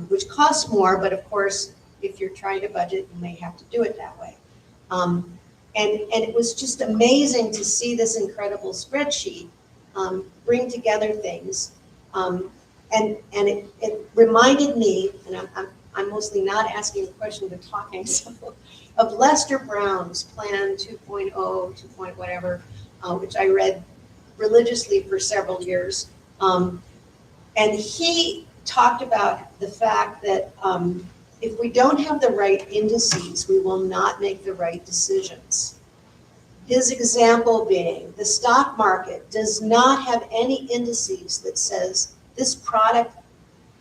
which costs more, but of course, if you're trying to budget, you may have to do it that way. And it was just amazing to see this incredible spreadsheet bring together things. And it reminded me, and I'm mostly not asking a question, but talking, so, of Lester Brown's Plan 2.0, 2 point whatever, which I read religiously for several years. And he talked about the fact that if we don't have the right indices, we will not make the right decisions. His example being the stock market does not have any indices that says this product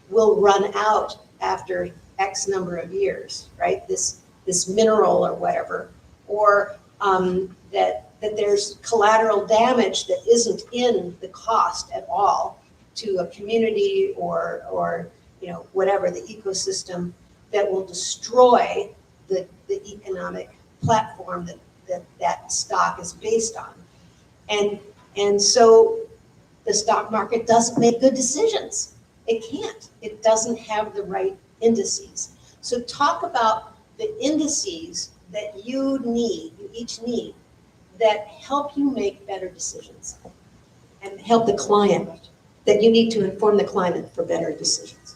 will run out after X number of years, right? This mineral or whatever, or that there's collateral damage that isn't in the cost at all to a community or whatever the ecosystem that will destroy the economic platform that stock is based on. And so the stock market doesn't make good decisions. It can't. It doesn't have the right indices. So talk about the indices that you each need, that help you make better decisions and help the client, that you need to inform the client for better decisions.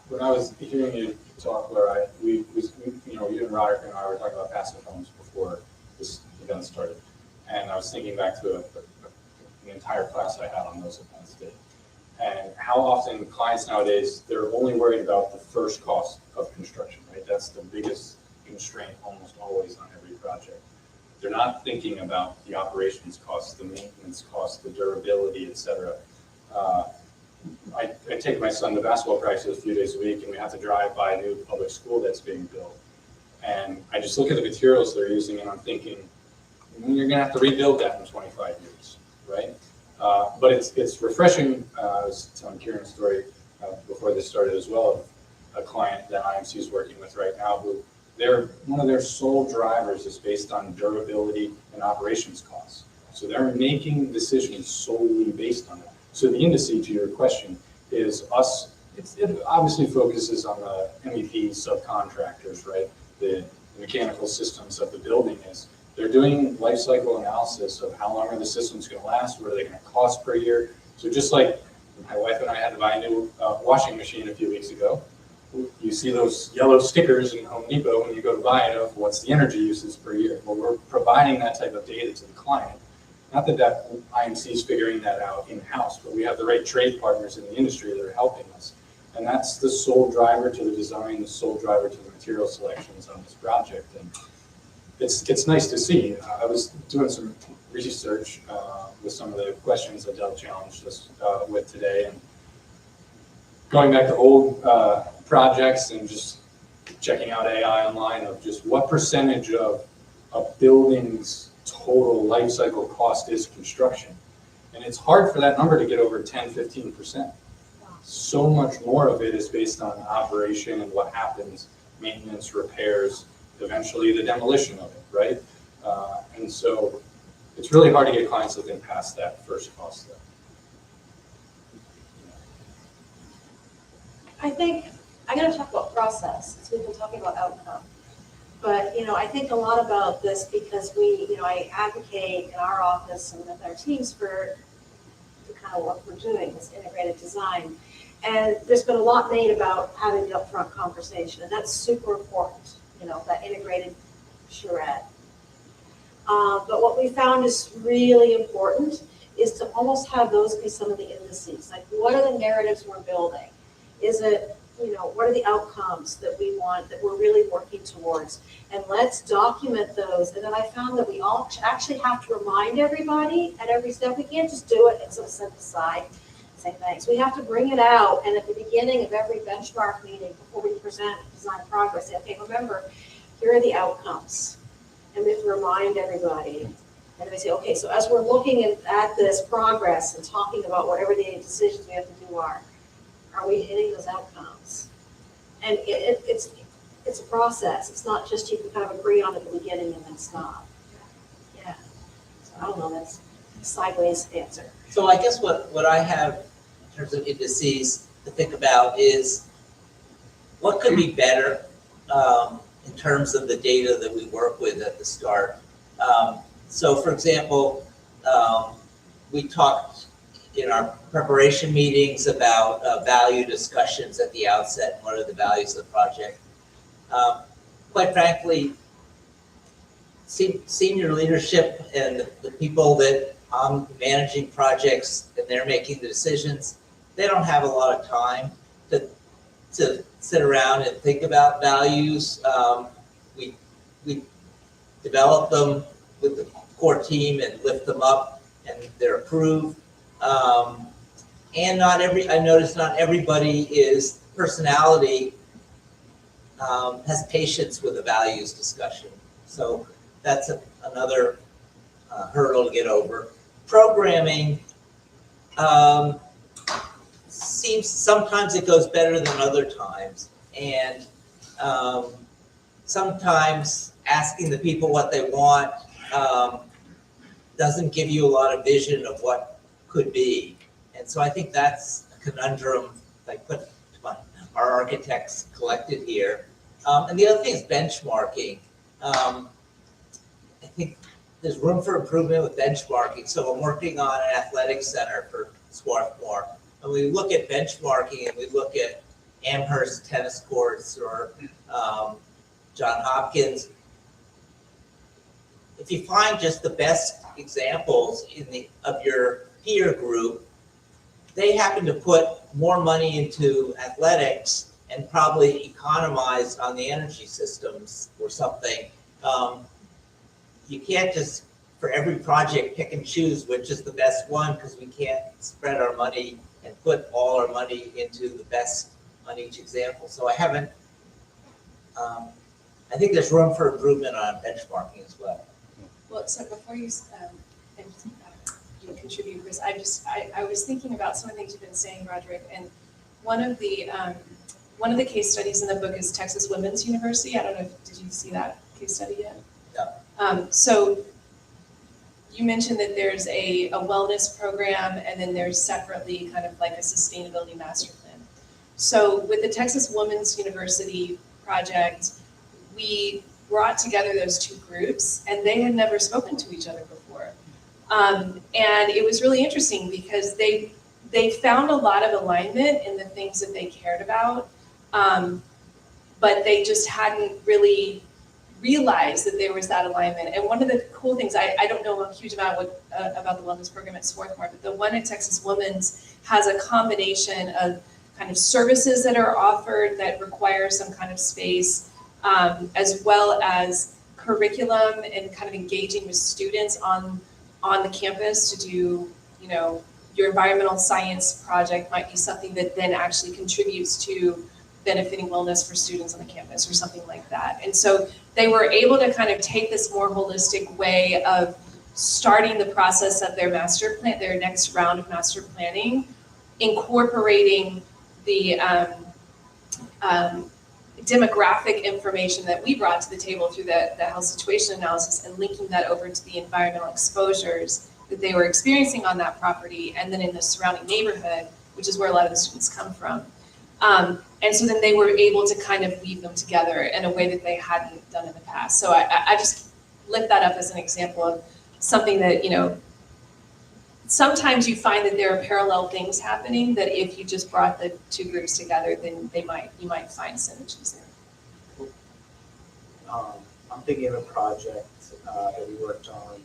When I was hearing you talk, Laura, you and Roderick and I were talking about passive homes before this event started. And I was thinking back to the entire class I had on those at Penn State. And how often clients nowadays, they're only worried about the first cost of construction, right? That's the biggest constraint almost always on every project. They're not thinking about the operations costs, the maintenance costs, the durability, et cetera. I take my son to basketball practice a few days a week, and we have to drive by a new public school that's being built. And I just look at the materials they're using, and I'm thinking, you're going to have to rebuild that in 25 years, right? But it's refreshing. I was telling Kieran a story before this started as well of a client that IMC is working with right now who one of their sole drivers is based on durability and operations costs. So they're making decisions solely based on that. So the indice to your question is us. It obviously focuses on the MEP subcontractors, right? The mechanical systems of the building is. They're doing life cycle analysis of how long are the systems going to last, what are they going to cost per year. So just like my wife and I had to buy a new washing machine a few weeks ago, you see those yellow stickers in Home Depot when you go to buy it of what's the energy uses per year. Well, we're providing that type of data to the client. Not that IMC is figuring that out in-house, but we have the right trade partners in the industry that are helping us. And that's the sole driver to the design, the sole driver to the material selections on this project. And it's nice to see. I was doing some research with some of the questions that Dell challenged us with today, and going back to old projects and just checking out AI online of just what percentage of a building's total life cycle cost is construction. And it's hard for that number to get over 10, 15%. So much more of it is based on operation and what happens, maintenance, repairs, eventually the demolition of it, right? And so it's really hard to get clients to think past that first cost though. I think I'm going to talk about process, because we've been talking about outcome. But, I think a lot about this because I advocate in our office and with our teams for the kind of what we're doing, this integrated design. And there's been a lot made about having the upfront conversation, and that's super important, that integrated charrette. But what we found is really important is to almost have those be some of the indices. Like, what are the narratives we're building? Is it what are the outcomes that we want, that we're really working towards? And let's document those. And then I found that we all actually have to remind everybody at every step. We can't just do it and sort of set it aside, say thanks. We have to bring it out, and at the beginning of every benchmark meeting, before we present design progress, say, okay, remember, here are the outcomes. And we have to remind everybody. And we say, okay, so as we're looking at this progress and talking about whatever the decisions we have to do are we hitting those outcomes? And it's a process. It's not just you can kind of agree on at the beginning and then stop. Yeah. So I don't know, that's a sideways answer. So I guess what I have in terms of indices to think about is what could be better in terms of the data that we work with at the start. So for example, we talked in our preparation meetings about value discussions at the outset, and what are the values of the project. Quite frankly, senior leadership and the people that I'm managing projects and they're making the decisions, they don't have a lot of time to sit around and think about values. We develop them with the core team and lift them up, and they're approved. And I notice not everybody is personality has patience with a values discussion. So that's another hurdle to get over. Programming seems sometimes it goes better than other times, and sometimes asking the people what they want doesn't give you a lot of vision of what could be. And so I think that's a conundrum I put our architects collected here. And the other thing is benchmarking. I think there's room for improvement with benchmarking. So I'm working on an athletics center for Swarthmore. And we look at benchmarking and we look at Amherst tennis courts or John Hopkins. If you find just the best examples of your peer group, they happen to put more money into athletics and probably economize on the energy systems or something. You can't just, for every project, pick and choose which is the best one, because we can't spread our money and put all our money into the best on each example. So I think there's room for improvement on benchmarking as well. Well, so before you contribute, Chris, I was thinking about some of the things you've been saying, Roderick, and one of the case studies in the book is Texas Women's University. I don't know did you see that case study yet? No. So you mentioned that there's a wellness program, and then there's separately kind of like a sustainability master plan. So with the Texas Women's University project, we brought together those two groups, and they had never spoken to each other before. And it was really interesting because they found a lot of alignment in the things that they cared about, but they just hadn't really realized that there was that alignment. And one of the cool things, I don't know a huge amount about the wellness program at Swarthmore, but the one at Texas Women's has a combination of kind of services that are offered that require some kind of space, as well as curriculum and kind of engaging with students on the campus to do, your environmental science project might be something that then actually contributes to benefiting wellness for students on the campus or something like that. And so they were able to kind of take this more holistic way of starting the process of their master plan, their next round of master planning, incorporating the demographic information that we brought to the table through the health situation analysis, and linking that over to the environmental exposures that they were experiencing on that property and then in the surrounding neighborhood, which is where a lot of the students come from. And so then they were able to kind of weave them together in a way that they hadn't done in the past. So I just lift that up as an example of something that, sometimes you find that there are parallel things happening that if you just brought the two groups together, then you might find synergies there. I'm thinking of a project that we worked on.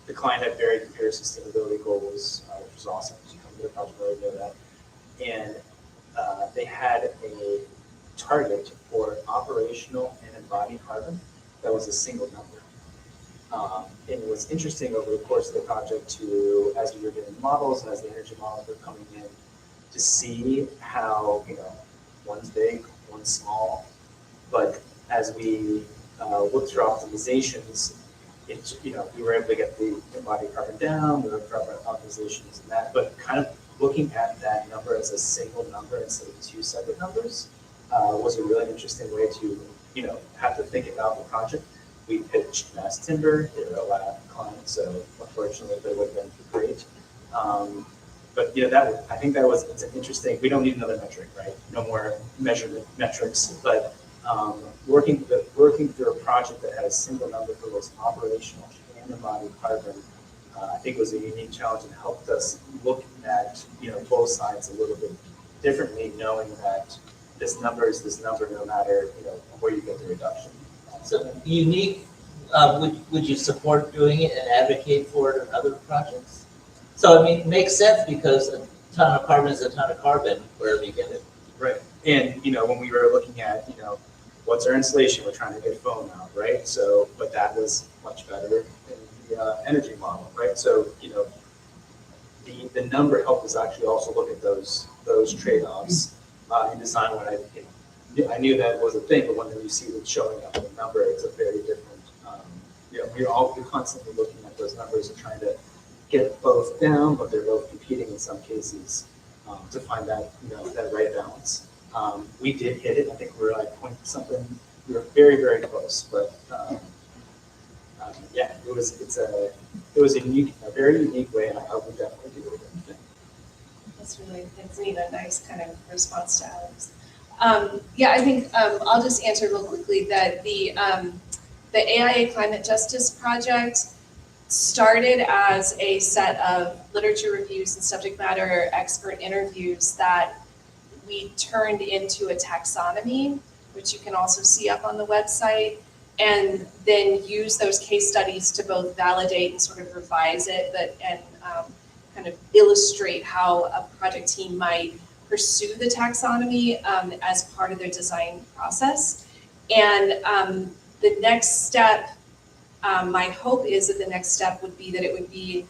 The client had very clear sustainability goals, which was awesome. She come to the project really know that. And they had a target for operational and embodied carbon that was a single number. And it was interesting over the course of the project to, as we were getting models and as the energy models were coming in, to see how, one's big, one's small, but as we looked through optimizations, we were able to get the embodied carbon down, we were able to optimizations and that, but kind of looking at that number as a single number instead of two separate numbers was a really interesting way to, have to think about the project. We pitched mass timber, they were a lab client, so unfortunately that would have been great. But I think it's an interesting, we don't need another metric, right? No more measurement metrics, but working through a project that had a single number for both operational and embodied carbon, I think was a unique challenge and helped us look at both sides a little bit differently, knowing that this number is this number no matter where you get the reduction. So unique, would you support doing it and advocate for it in other projects? So I mean, it makes sense because a ton of carbon is a ton of carbon wherever you get it. Right. And when we were looking at what's our insulation, we're trying to get foam out, right? So, but that was much better in the energy model, right? So the number helped us actually also look at those trade-offs and design what I knew that was a thing, but when you see it showing up in the number, it's a very different. We're constantly looking at those numbers and trying to get both down, but they're both competing in some cases to find that that right balance. We did hit it. I think we were like point something. We were very, very close, but yeah, it was a very unique way, and I would definitely do it again. That's neat, a nice kind of response to Alex. I think I'll just answer real quickly that the AIA Climate Justice Project started as a set of literature reviews and subject matter expert interviews that we turned into a taxonomy, which you can also see up on the website, and then use those case studies to both validate and sort of revise it, and kind of illustrate how a project team might pursue the taxonomy as part of their design process. And the next step, my hope is that the next step would be that it would be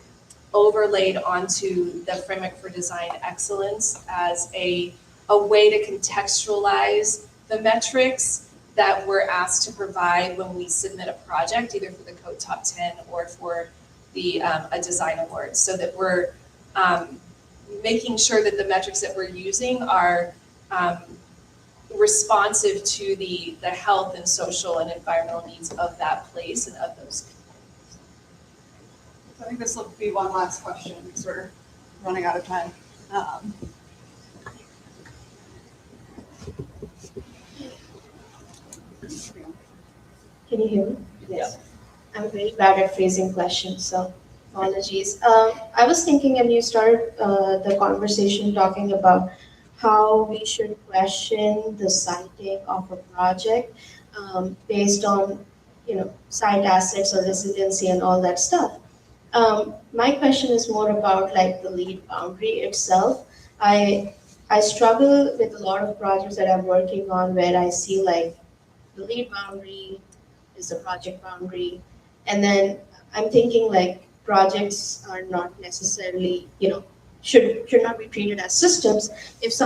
overlaid onto the Framework for Design Excellence as a way to contextualize the metrics that we're asked to provide when we submit a project, either for the Code Top 10 or for the a design award, so that we're making sure that the metrics that we're using are responsive to the health and social and environmental needs of that place and of those communities. I think this will be one last question because we're running out of time. Can you hear me? Yes. I'm very bad at phrasing questions, so apologies. I was thinking, and you started the conversation talking about how we should question the siting of a project based on, site assets or resiliency and all that stuff. My question is more about like the lead boundary itself. I struggle with a lot of projects that I'm working on where I see like the lead boundary is the project boundary, and then I'm thinking like projects are not necessarily, should not be treated as systems. If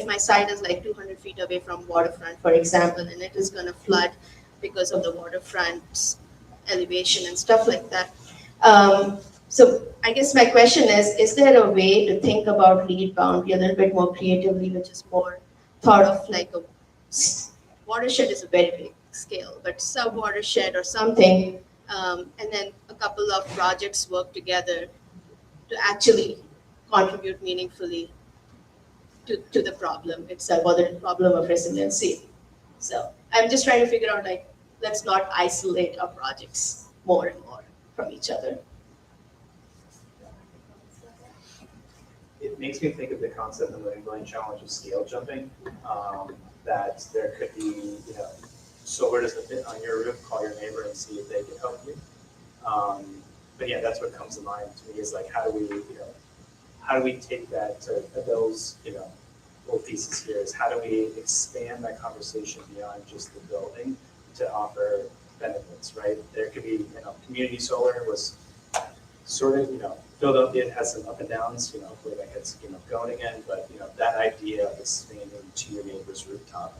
my site is like 200 feet away from waterfront, for example, and it is going to flood because of the waterfront's elevation and stuff like that. So I guess my question is there a way to think about lead boundary a little bit more creatively, which is more thought of like a watershed is a very big scale, but sub-watershed or something, and then a couple of projects work together to actually contribute meaningfully to the problem itself, or the problem of resiliency. So I'm just trying to figure out, like, let's not isolate our projects more and more from each other. It makes me think of the concept of the Million Challenge of scale jumping, that there could be, solar doesn't fit on your roof, call your neighbor and see if they can help you. But yeah, that's what comes to mind to me is like, how do we, how do we take that to Bill's, whole thesis here is how do we expand that conversation beyond just the building to offer benefits, right? There could be, community solar was sort of, Philadelphia has some up and downs, hopefully that gets, going again, but, that idea of expanding to your neighbor's rooftop,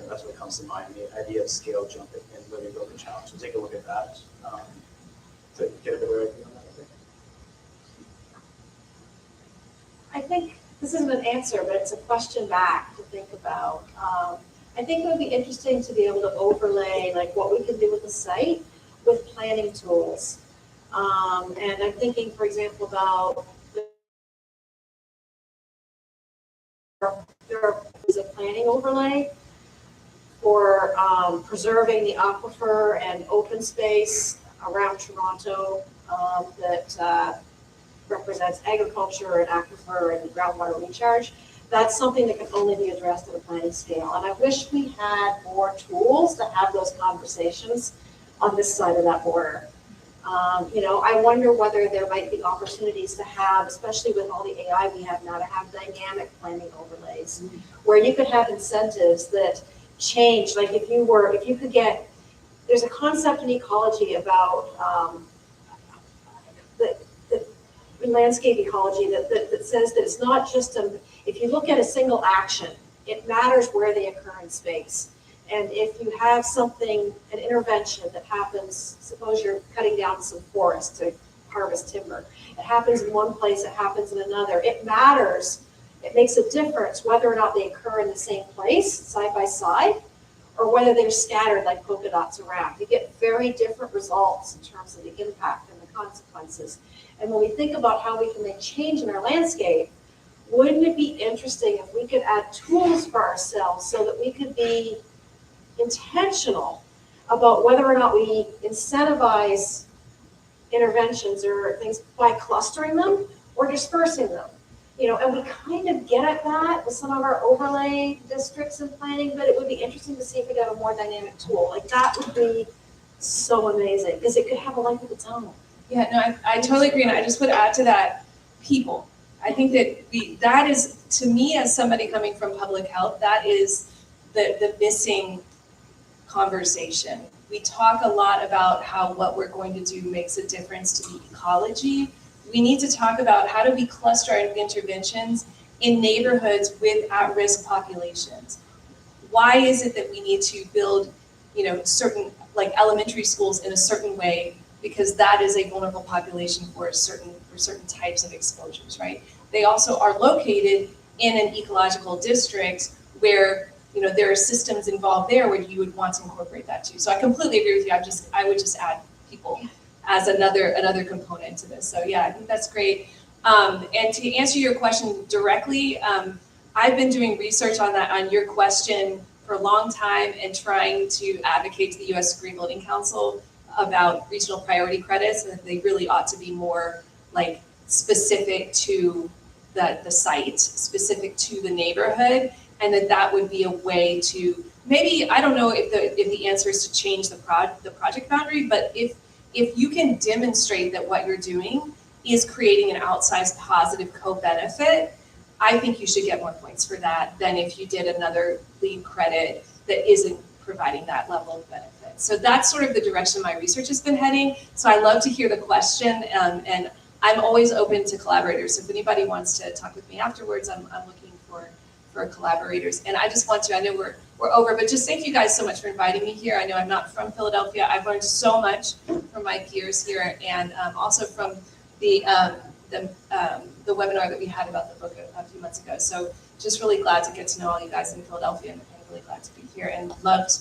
that's what comes to mind, the idea of scale jumping and living building challenge. So take a look at that to get a better idea on that, I think. I think this isn't an answer, but it's a question back to think about. I think it would be interesting to be able to overlay like what we can do with the site with planning tools. And I'm thinking, for example, about there is a planning overlay for preserving the aquifer and open space around Toronto that represents agriculture and aquifer and groundwater recharge. That's something that can only be addressed at a planning scale. And I wish we had more tools to have those conversations on this side of that border. I wonder whether there might be opportunities to have, especially with all the AI we have now, to have dynamic planning overlays, where you could have incentives that change. Like if you could get, there's a concept in ecology about in landscape ecology that says that it's not just if you look at a single action, it matters where they occur in space. And if you have something, an intervention that happens, suppose you're cutting down some forest to harvest timber, it happens in one place, it happens in another, it matters, it makes a difference whether or not they occur in the same place, side by side, or whether they're scattered like polka dots around. You get very different results in terms of the impact and the consequences. And when we think about how we can make change in our landscape, wouldn't it be interesting if we could add tools for ourselves so that we could be intentional about whether or not we incentivize interventions or things by clustering them or dispersing them? And we kind of get at that with some of our overlay districts and planning, but it would be interesting to see if we got a more dynamic tool. Like that would be so amazing because it could have a life of its own. Yeah, no, I totally agree, and I just would add to that, people. I think that is, to me, as somebody coming from public health, that is the missing conversation. We talk a lot about how what we're going to do makes a difference to the ecology. We need to talk about how do we cluster our interventions in neighborhoods with at-risk populations. Why is it that we need to build, certain like elementary schools in a certain way? Because that is a vulnerable population for certain types of exposures, right? They also are located in an ecological district where there are systems involved there where you would want to incorporate that too. So I completely agree with you. I would just add people as another component to this. So yeah, I think that's great. And to answer your question directly, I've been doing research on your question for a long time and trying to advocate to the U.S. Green Building Council about regional priority credits, and that they really ought to be more like specific to the site, specific to the neighborhood, and that would be a way to maybe, I don't know if the answer is to change the project boundary, but if you can demonstrate that what you're doing is creating an outsized positive co-benefit, I think you should get more points for that than if you did another LEED credit that isn't providing that level of benefit. So that's sort of the direction my research has been heading. So I love to hear the question, and I'm always open to collaborators. So if anybody wants to talk with me afterwards, I'm looking for collaborators. And I just want to, I know we're over, but just thank you guys so much for inviting me here. I know I'm not from Philadelphia. I've learned so much from my peers here, and also from the webinar that we had about the book a few months ago. So just really glad to get to know all you guys in Philadelphia, and really glad to be here, and loved